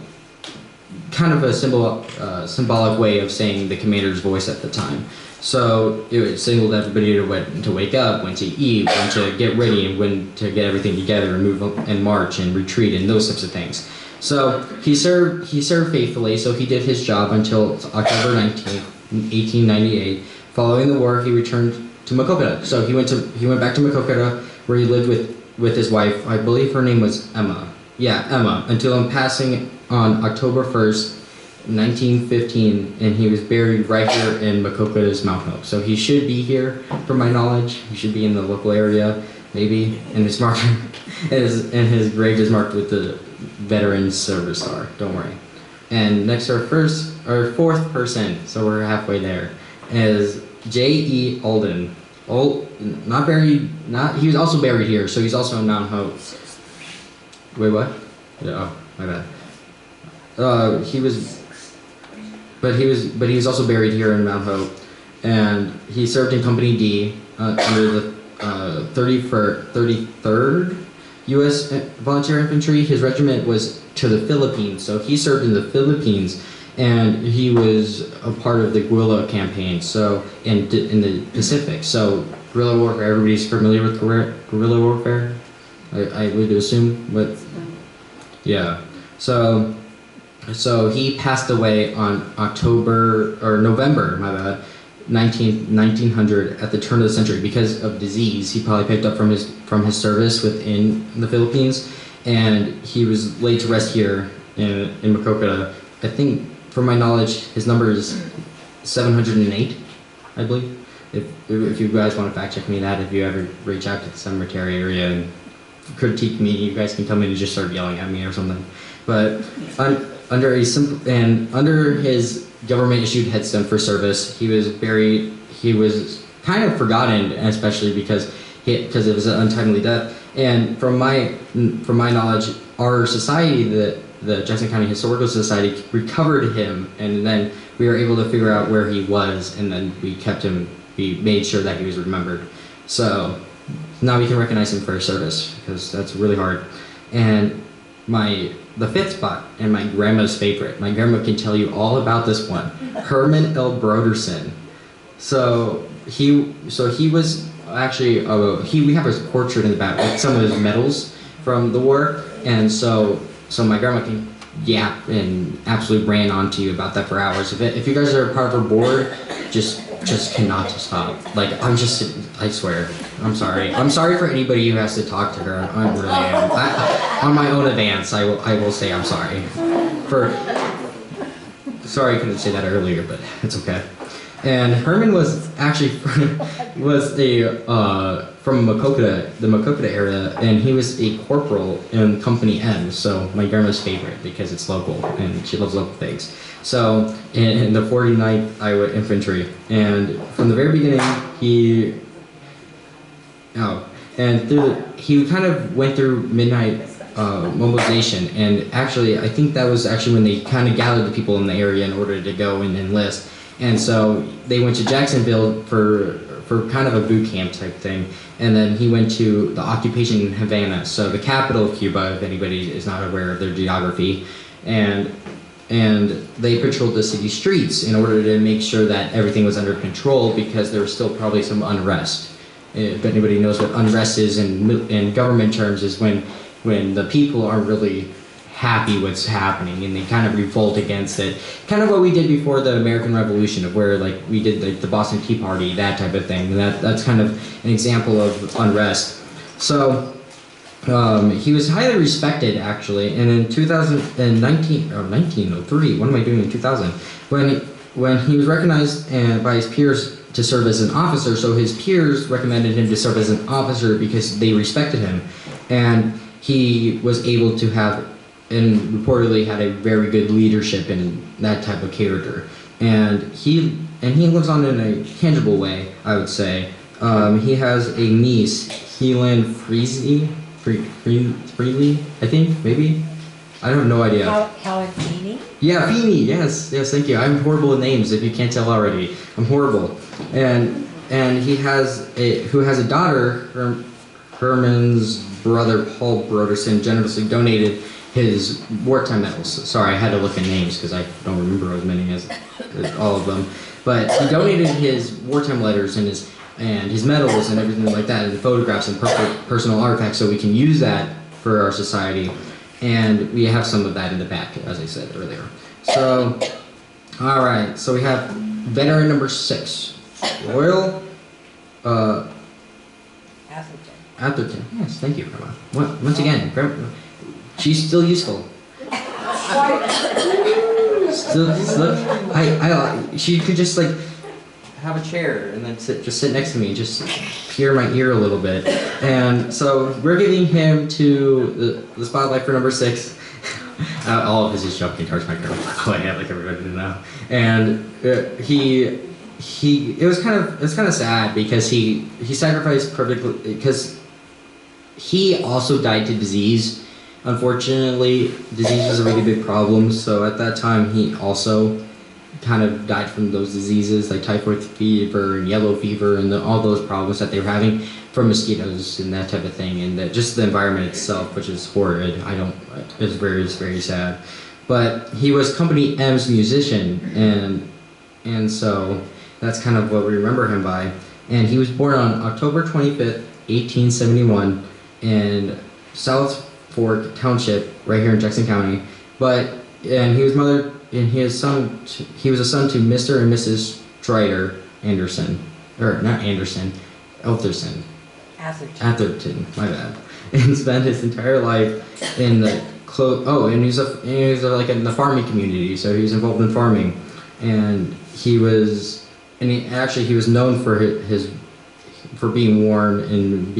symbolic way of saying the commander's voice at the time. So it signaled everybody to wake up, when to eat, when to get ready, and when to get everything together and move and march and retreat and those types of things. So he served faithfully. So he did his job until October 19th, 1898. Following the war, he returned to Maquoketa. So he went back to Maquoketa, where he lived with his wife. I believe her name was Emma. Yeah, Emma, until passing on October 1st, 1915, and he was buried right here in Maquoketa's Mount Hope. So he should be here, from my knowledge. He should be in the local area, maybe. And it's marked, and his grave is marked with the Veterans Service Star. Don't worry. And next, our fourth person, so we're halfway there, is J.E. Alden. Oh, not buried. Not he was also buried here, so he's also in Mount Hope. Wait, what? Yeah, oh, my bad. He was, but he was also buried here in Mount Hope, and he served in Company D under the 33rd U.S. Volunteer Infantry. His regiment was to the Philippines, so he served in the Philippines, and he was a part of the guerrilla campaign. So in the Pacific. So guerrilla warfare. Everybody's familiar with guerrilla warfare. I would assume, but yeah. So he passed away on November, my bad, 1900 at the turn of the century because of disease he probably picked up from his service within the Philippines, and he was laid to rest here in Makokata. I think, from my knowledge, his number is 708, I believe. If you guys want to fact check me that, if you ever reach out to the cemetery area and critique me, you guys can tell me to just start yelling at me or something. But under his government issued headstone for service, he was buried. He was kind of forgotten, especially because it was an untimely death. And from my knowledge, our society, the Jackson County Historical Society, recovered him, and then we were able to figure out where he was, and then we kept him. We made sure that he was remembered. So now we can recognize him for his service, because that's really hard. And the fifth spot, and my grandma's favorite. My grandma can tell you all about this one. Herman L. Broderson. So he was actually we have his portrait in the back with some of his medals from the war, and so my grandma can yap and absolutely rant on to you about that for hours. If you guys are part of her board, just cannot stop. Like, I swear, I'm sorry. I'm sorry for anybody who has to talk to her. I really am. On my own advance, I will say I'm sorry. Sorry I couldn't say that earlier, but it's okay. And Herman was actually from Makokata, the Makokata area, and he was a corporal in Company M, so my grandma's favorite because it's local and she loves local things. So in the 49th Iowa Infantry, and from the very beginning he kind of went through midnight mobilization, and actually I think that was actually when they kind of gathered the people in the area in order to go and enlist. And so they went to Jacksonville for kind of a boot camp type thing, and then he went to the occupation in Havana, so the capital of Cuba, if anybody is not aware of their geography, and they patrolled the city streets in order to make sure that everything was under control, because there was still probably some unrest. If anybody knows what unrest is in government terms, is when the people aren't really happy what's happening and they kind of revolt against it. Kind of what we did before the American Revolution, of where like we did the Boston Tea Party, that type of thing. That's kind of an example of unrest. So he was highly respected, actually, and in 1903, what am I doing in 2000? When he was recognized by his peers to serve as an officer, so his peers recommended him to serve as an officer because they respected him, and he was able to have, and reportedly had, a very good leadership in that type of character. And he lives on in a tangible way, I would say. He has a niece, Helen Freely, I think, maybe? I have no idea. Helen Feeney? Yeah, Feeney, yes, thank you. I'm horrible with names, if you can't tell already. I'm horrible. And he has a daughter. Herman's brother, Paul Broderson, generously donated his wartime medals. Sorry, I had to look at names because I don't remember as many as all of them. But he donated his wartime letters and his medals and everything like that, and photographs and personal artifacts, so we can use that for our society. And we have some of that in the back, as I said earlier. So, all right. So we have veteran number 6, Royal Atherton. Yes, thank you, Grandma. Once again, Grandma. She's still useful. She could just like have a chair and then sit next to me and just peer my ear a little bit. And so we're giving him to the spotlight for number 6. All of his is jumping towards my girl. Oh yeah, like everybody did now. And it was kind of sad because he sacrificed perfectly because he also died to disease. Unfortunately, disease was a really big problem. So at that time, he also kind of died from those diseases like typhoid fever and yellow fever and all those problems that they were having from mosquitoes and that type of thing, and that just the environment itself, which is horrid. It's very sad. But he was Company M's musician, and so that's kind of what we remember him by. And he was born on October 25th, 1871, in South Fork Township, right here in Jackson County. And he was he was a son to Mr. and Mrs. Strider Anderson, or not Anderson, Eltherson. Atherton, my bad. And spent his entire life in the and he was like in the farming community, so he was involved in farming, and he was known for for being warm and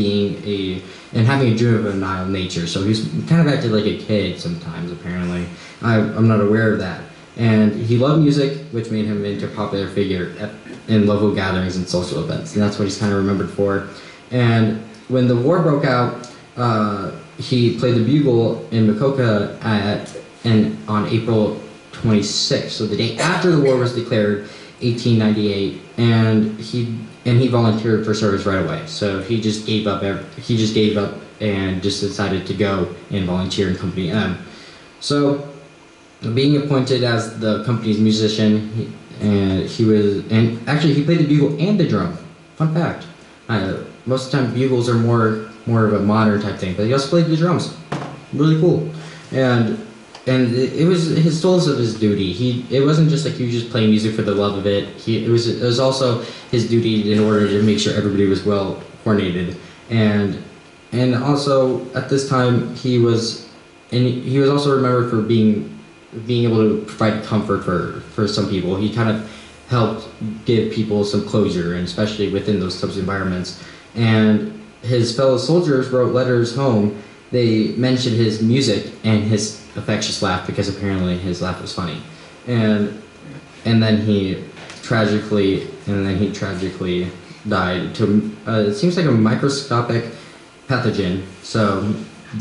having a juvenile nature. So he kind of acted like a kid sometimes. Apparently, I'm not aware of that. And he loved music, which made him into a popular figure in local gatherings and social events, and that's what he's kind of remembered for. And when the war broke out, he played the bugle in Makoka on April 26th, so the day after the war was declared, 1898, and he volunteered for service right away. So he just gave up and just decided to go and volunteer in Company M. So, being appointed as the company's musician, he played the bugle and the drum. Fun fact. Most of the time bugles are more of a modern type thing, but he also played the drums. Really cool. And it was his source of his duty. It wasn't just like he was just playing music for the love of it. It was also his duty in order to make sure everybody was well coordinated. And also at this time he was also remembered for being able to provide comfort for some people. He kind of helped give people some closure, and especially within those types of environments. And his fellow soldiers wrote letters home. They mentioned his music and his infectious laugh, because apparently his laugh was funny. And then he tragically died to it seems like a microscopic pathogen, so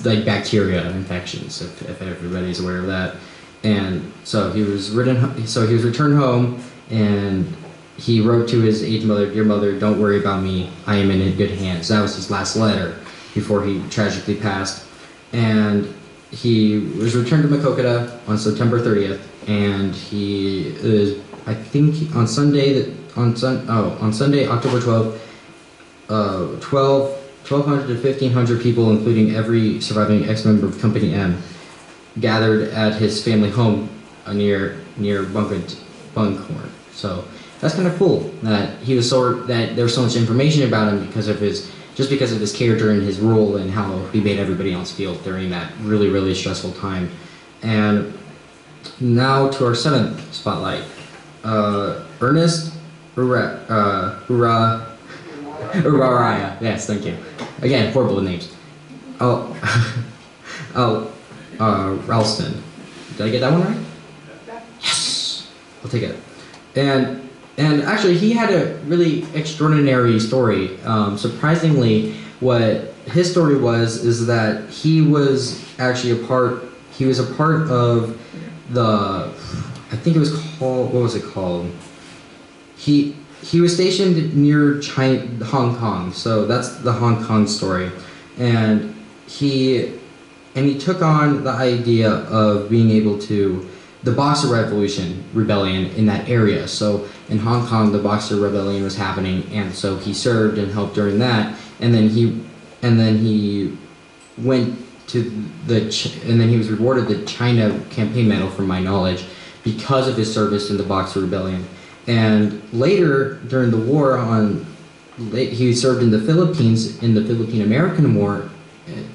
like bacteria infections, if everybody's aware of that. And so he was returned home, and he wrote to his aged mother, "Dear mother, don't worry about me. I am in good hands." That was his last letter before he tragically passed. And he was returned to Maquoketa on September 30th, and he is, I think, on Sunday, October 12th, 1,200 to 1,500 people, including every surviving ex-member of Company M, gathered at his family home near Bunkhorn. So that's kind of cool that that there was so much information about him because of his character and his role and how he made everybody else feel during that really, really stressful time. And now to our seventh spotlight, Ernest Uraraya. Yes, thank you. Again, horrible names. Ralston. Did I get that one right? Yes! I'll take it. And actually, he had a really extraordinary story. Surprisingly, what his story is that he was actually a part of the, I think it was called, what was it called? He was stationed near Hong Kong, so that's the Hong Kong story. And he took on the idea of being able to, the Boxer Rebellion in that area. So in Hong Kong, the Boxer Rebellion was happening, and so he served and helped during that. And then he went to and then he was rewarded the China Campaign Medal, from my knowledge, because of his service in the Boxer Rebellion. And later during the war, he served in the Philippines in the Philippine-American War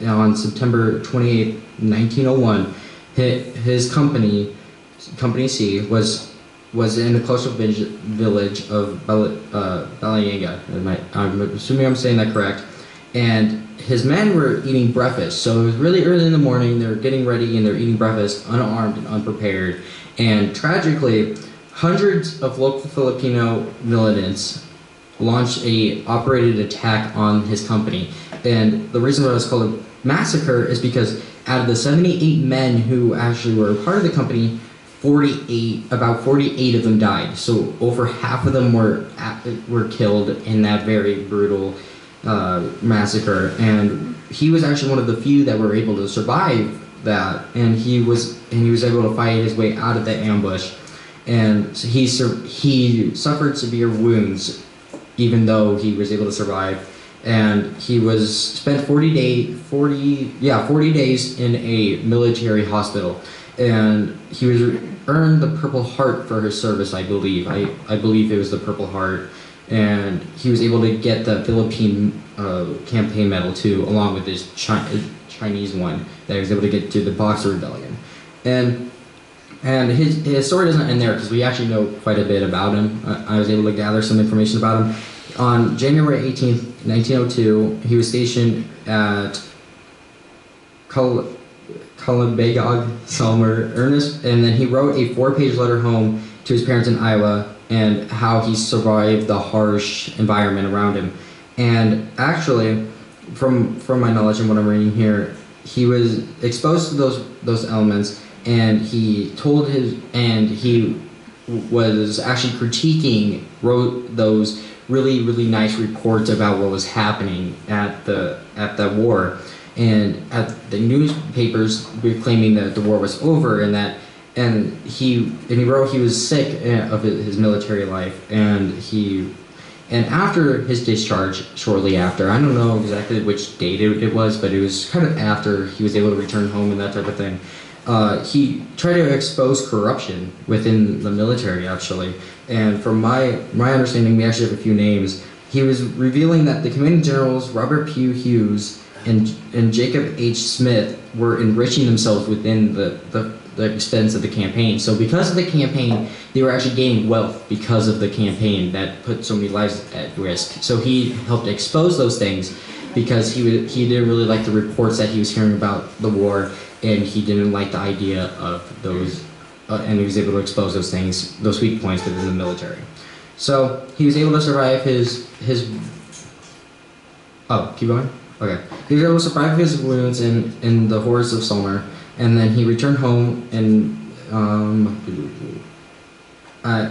on September 28, 1901. His company C, was in the coastal village of Balayaga. I'm assuming I'm saying that correct. And his men were eating breakfast. So it was really early in the morning. They're getting ready and they're eating breakfast, unarmed and unprepared. And tragically, hundreds of local Filipino militants launched a operated attack on his company. And the reason why it's called a massacre is because out of the 78 men who actually were part of the company, about 48 of them died. So over half of them were killed in that very brutal massacre. And he was actually one of the few that were able to survive that. And he was able to fight his way out of the ambush. And so he suffered severe wounds, even though he was able to survive. And he spent 40 days in a military hospital, and he earned the Purple Heart for his service, I believe. I believe it was the Purple Heart, and he was able to get the Philippine campaign medal too, along with his Chinese one that he was able to get to the Boxer Rebellion. And his story doesn't end there, because we actually know quite a bit about him. I was able to gather some information about him. On January 18th, 1902, he was stationed at Kalabagog, Salmer, Ernest, and then he wrote a 4-page letter home to his parents in Iowa and how he survived the harsh environment around him. And actually, from my knowledge and what I'm reading here, he was exposed to those elements, and he was actually wrote those really, really nice reports about what was happening at the war, and at the newspapers were claiming that the war was over, and he wrote he was sick of his military life, and after his discharge, shortly after, I don't know exactly which date it was, but it was kind of after he was able to return home and that type of thing. He tried to expose corruption within the military, actually. And from my understanding, we actually have a few names. He was revealing that the commanding generals, Robert Pugh Hughes and Jacob H. Smith, were enriching themselves within the expense of the campaign. So because of the campaign, they were actually gaining wealth because of the campaign that put so many lives at risk. So he helped expose those things, because he didn't really like the reports that he was hearing about the war, and he didn't like the idea of those, and he was able to expose those things, those weak points within the military. So he was able to survive keep going? Okay. He was able to survive his wounds in the horrors of Somer, and then he returned home, and I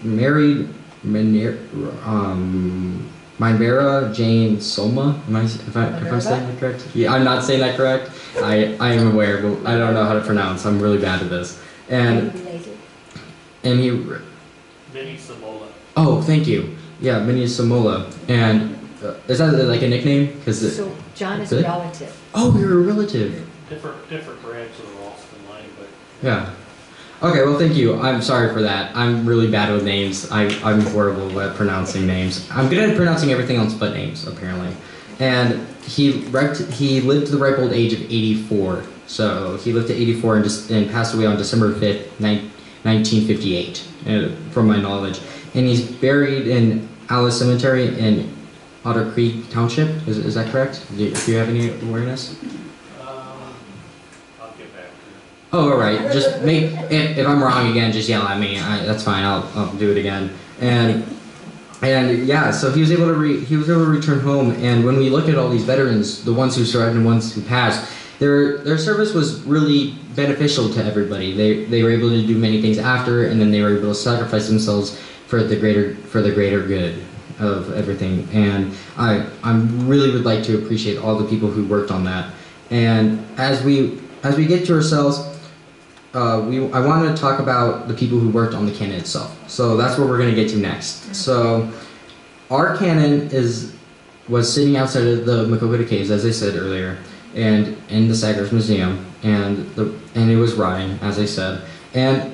married Minvera Jane Soma. If I'm saying that correct? Yeah, I'm not saying that correct. I am aware, but I don't know how to pronounce. I'm really bad at this. And he. Minnie Samola. Oh, thank you. Yeah, Minnie Samola. And is that like a nickname? So John is a relative. Oh, you're a relative. Different branch of the Ralston line, but Yeah. Okay, well, thank you. I'm sorry for that. I'm really bad with names. I'm horrible at pronouncing names. I'm good at pronouncing everything else but names, apparently. And he lived to the ripe old age of 84. So he lived to 84 and passed away on December 5th, 1958, from my knowledge. And he's buried in Alice Cemetery in Otter Creek Township. Is that correct? Do you have any awareness? I'll get back to you. Oh, all right. Just if I'm wrong again, just yell at me. That's fine. I'll do it again. And yeah, so he was able to return home. And when we look at all these veterans, the ones who survived and ones who passed, their service was really beneficial to everybody. They were able to do many things after, and then they were able to sacrifice themselves for the greater good of everything. And I really would like to appreciate all the people who worked on that. And as we get to ourselves, I want to talk about the people who worked on the cannon itself. So that's what we're going to get to next. So our cannon was sitting outside of the Makokota Caves, as I said earlier, and in the Sagers Museum, and it was rotting, as I said. And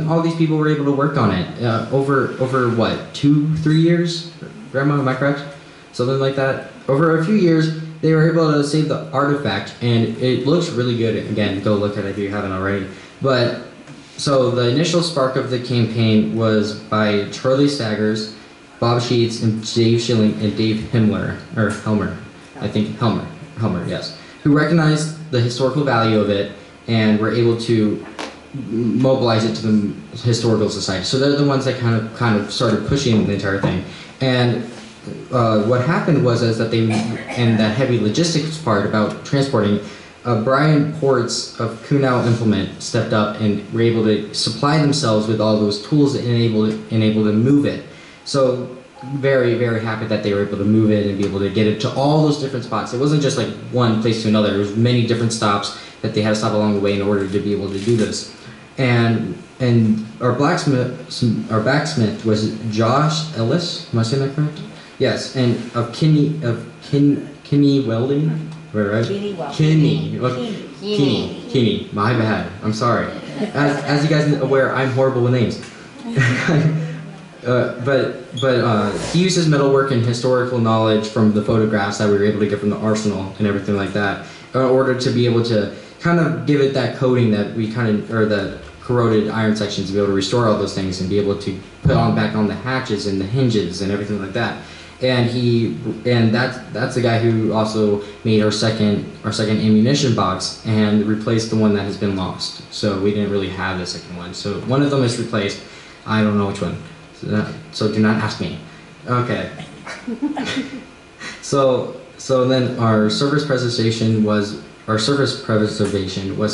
all these people were able to work on it over what, 2-3 years? Grandma, am I correct? Something like that. Over a few years, they were able to save the artifact, and it looks really good. Again, go look at it if you haven't already. But so the initial spark of the campaign was by Charlie Staggers, Bob Sheets, and Dave Schilling and Dave Helmer, yes, who recognized the historical value of it and were able to mobilize it to the historical society. So they're the ones that kind of started pushing the entire thing. And what happened was is that they, and that heavy logistics part about transporting, Brian Ports of Kunow Implement stepped up and were able to supply themselves with all those tools and enable to move it. So very, very happy that they were able to move it and be able to get it to all those different spots. It wasn't just like one place to another. There was many different stops that they had to stop along the way in order to be able to do this. And our blacksmith was Josh Ellis. Am I saying that correct? Yes, and of Kinney Welding, right? Kinney. My bad. I'm sorry. As you guys are aware, I'm horrible with names. But he uses metalwork and historical knowledge from the photographs that we were able to get from the arsenal and everything like that, in order to be able to kind of give it that coating that we or the corroded iron sections, to be able to restore all those things and be able to put back on the hatches and the hinges and everything like that. And that's the guy who also made our second ammunition box and replaced the one that has been lost. So we didn't really have the second one. So one of them is replaced. I don't know which one. So do not ask me. Okay. So then our surface preservation was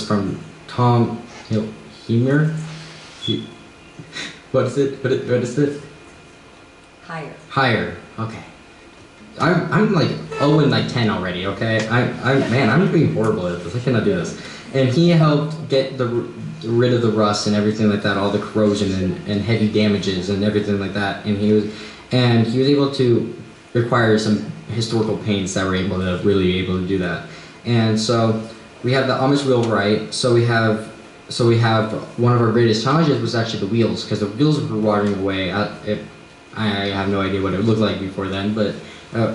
from Tom Hemer. What is it? Higher. Okay. I'm like 0 and like 10 already. Okay. I'm being horrible at this. I cannot do this. And he helped get rid of the rust and everything like that, all the corrosion and heavy damages and everything like that. And he was able to acquire some historical paints that were able to do that. And so we have the Amish wheelwright. So we have one of our greatest challenges was actually the wheels, because the wheels were rotting away. I have no idea what it looked like before then, but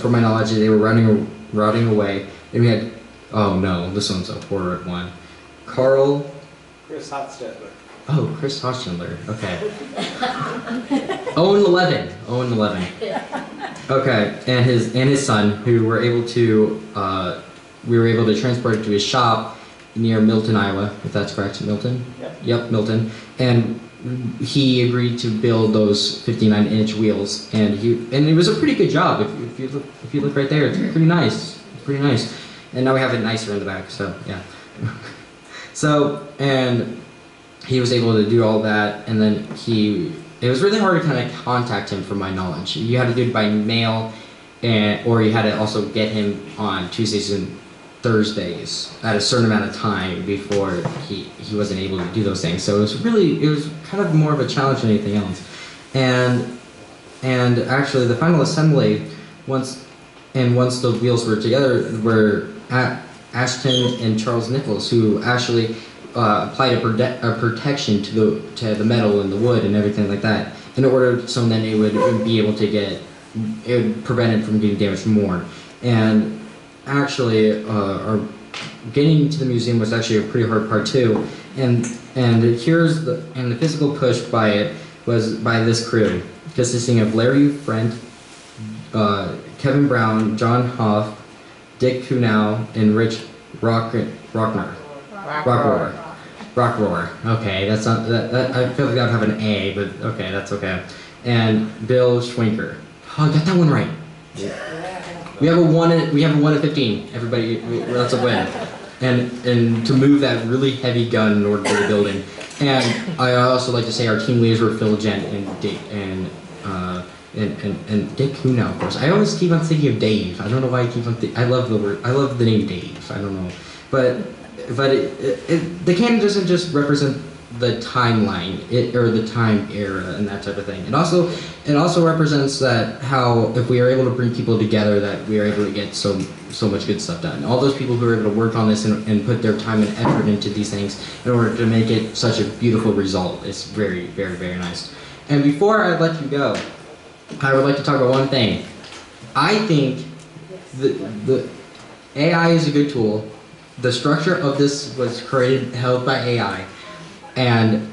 from my knowledge, they were rotting away. And we had, oh no, this one's a horrid one. Chris Hotstetler. Oh, Chris Hotstetler. Okay. 0-11. 0-11. Okay, and his son, who we were able to transport to his shop near Milton, Iowa, if that's correct. Milton? Yep, Milton. And he agreed to build those 59-inch wheels, and it was a pretty good job. If you look right there, it's pretty nice. It's pretty nice. And now we have it nicer in the back. So yeah. So, and he was able to do all that, and then it was really hard to kind of contact him, from my knowledge. You had to do it by mail, or you had to also get him on Tuesdays and Thursdays at a certain amount of time before he wasn't able to do those things. So it was kind of more of a challenge than anything else. And actually the final assembly, once the wheels were together, were at Ashton and Charles Nichols, who actually applied a protection to the metal and the wood and everything like that, in order so then it would be able to it would prevent it from getting damaged more. And actually, our getting to the museum was actually a pretty hard part too. And the physical push by it was by this crew, consisting of Larry Frent, Kevin Brown, John Hoff, Dick Kunow, and Rich Rockroar. Okay, that's not that. I feel like that would have an A, but okay, that's okay. And Bill Schwenker. Oh, I got that one right. We have a 1 at 15. Everybody, that's a win. And to move that really heavy gun in order to the building. And I also like to say our team leaders were Phil Gent and Dick Kunow, of course. I always keep on thinking of Dave. I don't know why I keep on I love the name Dave. I don't know, but the cannon doesn't just represent the timeline, or the time era and that type of thing. It also represents that how, if we are able to bring people together, that we are able to get so much good stuff done. All those people who are able to work on this and put their time and effort into these things in order to make it such a beautiful result. It's very, very, very nice. And before I let you go, I would like to talk about one thing. I think the AI is a good tool. The structure of this was held by AI. And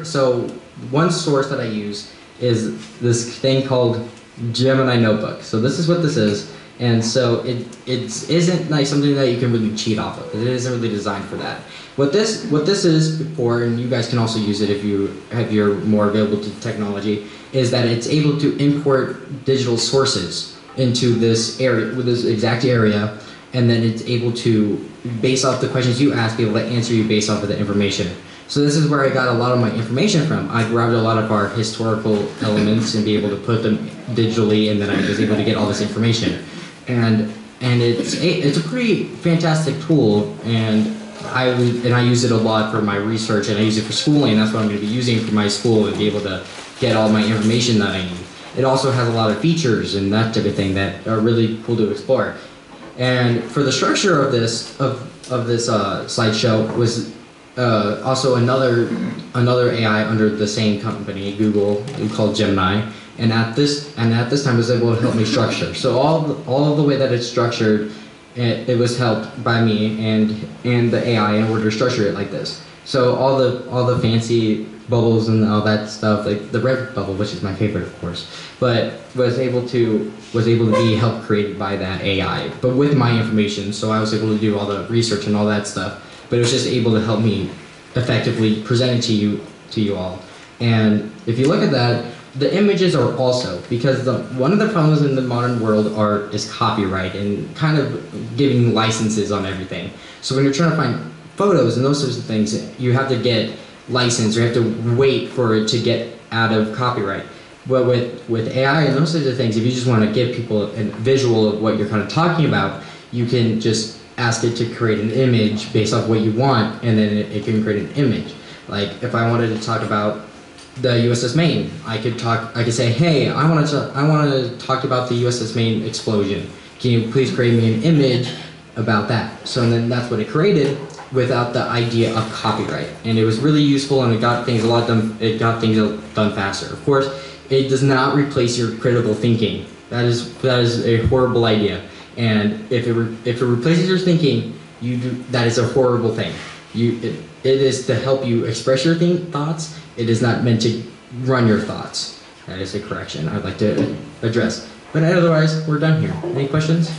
so one source that I use is this thing called Gemini Notebook. So this is what this is. And so it isn't like something that you can really cheat off of. It isn't really designed for that. What this is for, and you guys can also use it if you're more available to technology, is that it's able to import digital sources into this area, with this exact area, and then it's able to, based off the questions you ask, be able to answer you based off of the information. So this is where I got a lot of my information from. I grabbed a lot of our historical elements and be able to put them digitally, and then I was able to get all this information. And it's a pretty fantastic tool, and I use it a lot for my research, and I use it for schooling. That's what I'm going to be using for my school to be able to get all my information that I need. It also has a lot of features and that type of thing that are really cool to explore. And for the structure of this slideshow was also another AI under the same company, Google, called Gemini. And at this time, it was able to help me structure. So all of the way that it's structured, it was helped by me and the AI in order to structure it like this. So all the fancy bubbles and all that stuff, like the red bubble, which is my favorite, of course, but was able to be helped created by that AI, but with my information. So I was able to do all the research and all that stuff. But it was just able to help me effectively present it to you all. And if you look at that, the images are also, because one of the problems in the modern world is copyright and kind of giving licenses on everything. So when you're trying to find photos and those sorts of things, you have to get licensed, or you have to wait for it to get out of copyright. But with AI and those sorts of things, if you just want to give people a visual of what you're kind of talking about, you can just ask it to create an image based off what you want, and then it can create an image. Like if I wanted to talk about the USS Maine, I could say, hey, I want to talk about the USS Maine explosion. Can you please create me an image about that? So then that's what it created without the idea of copyright, and it was really useful, and it got things done faster. Of course, it does not replace your critical thinking. That is a horrible idea. And if it replaces your thinking, that is a horrible thing. It is to help you express your thoughts. It is not meant to run your thoughts. That is a correction I'd like to address. But otherwise, we're done here. Any questions?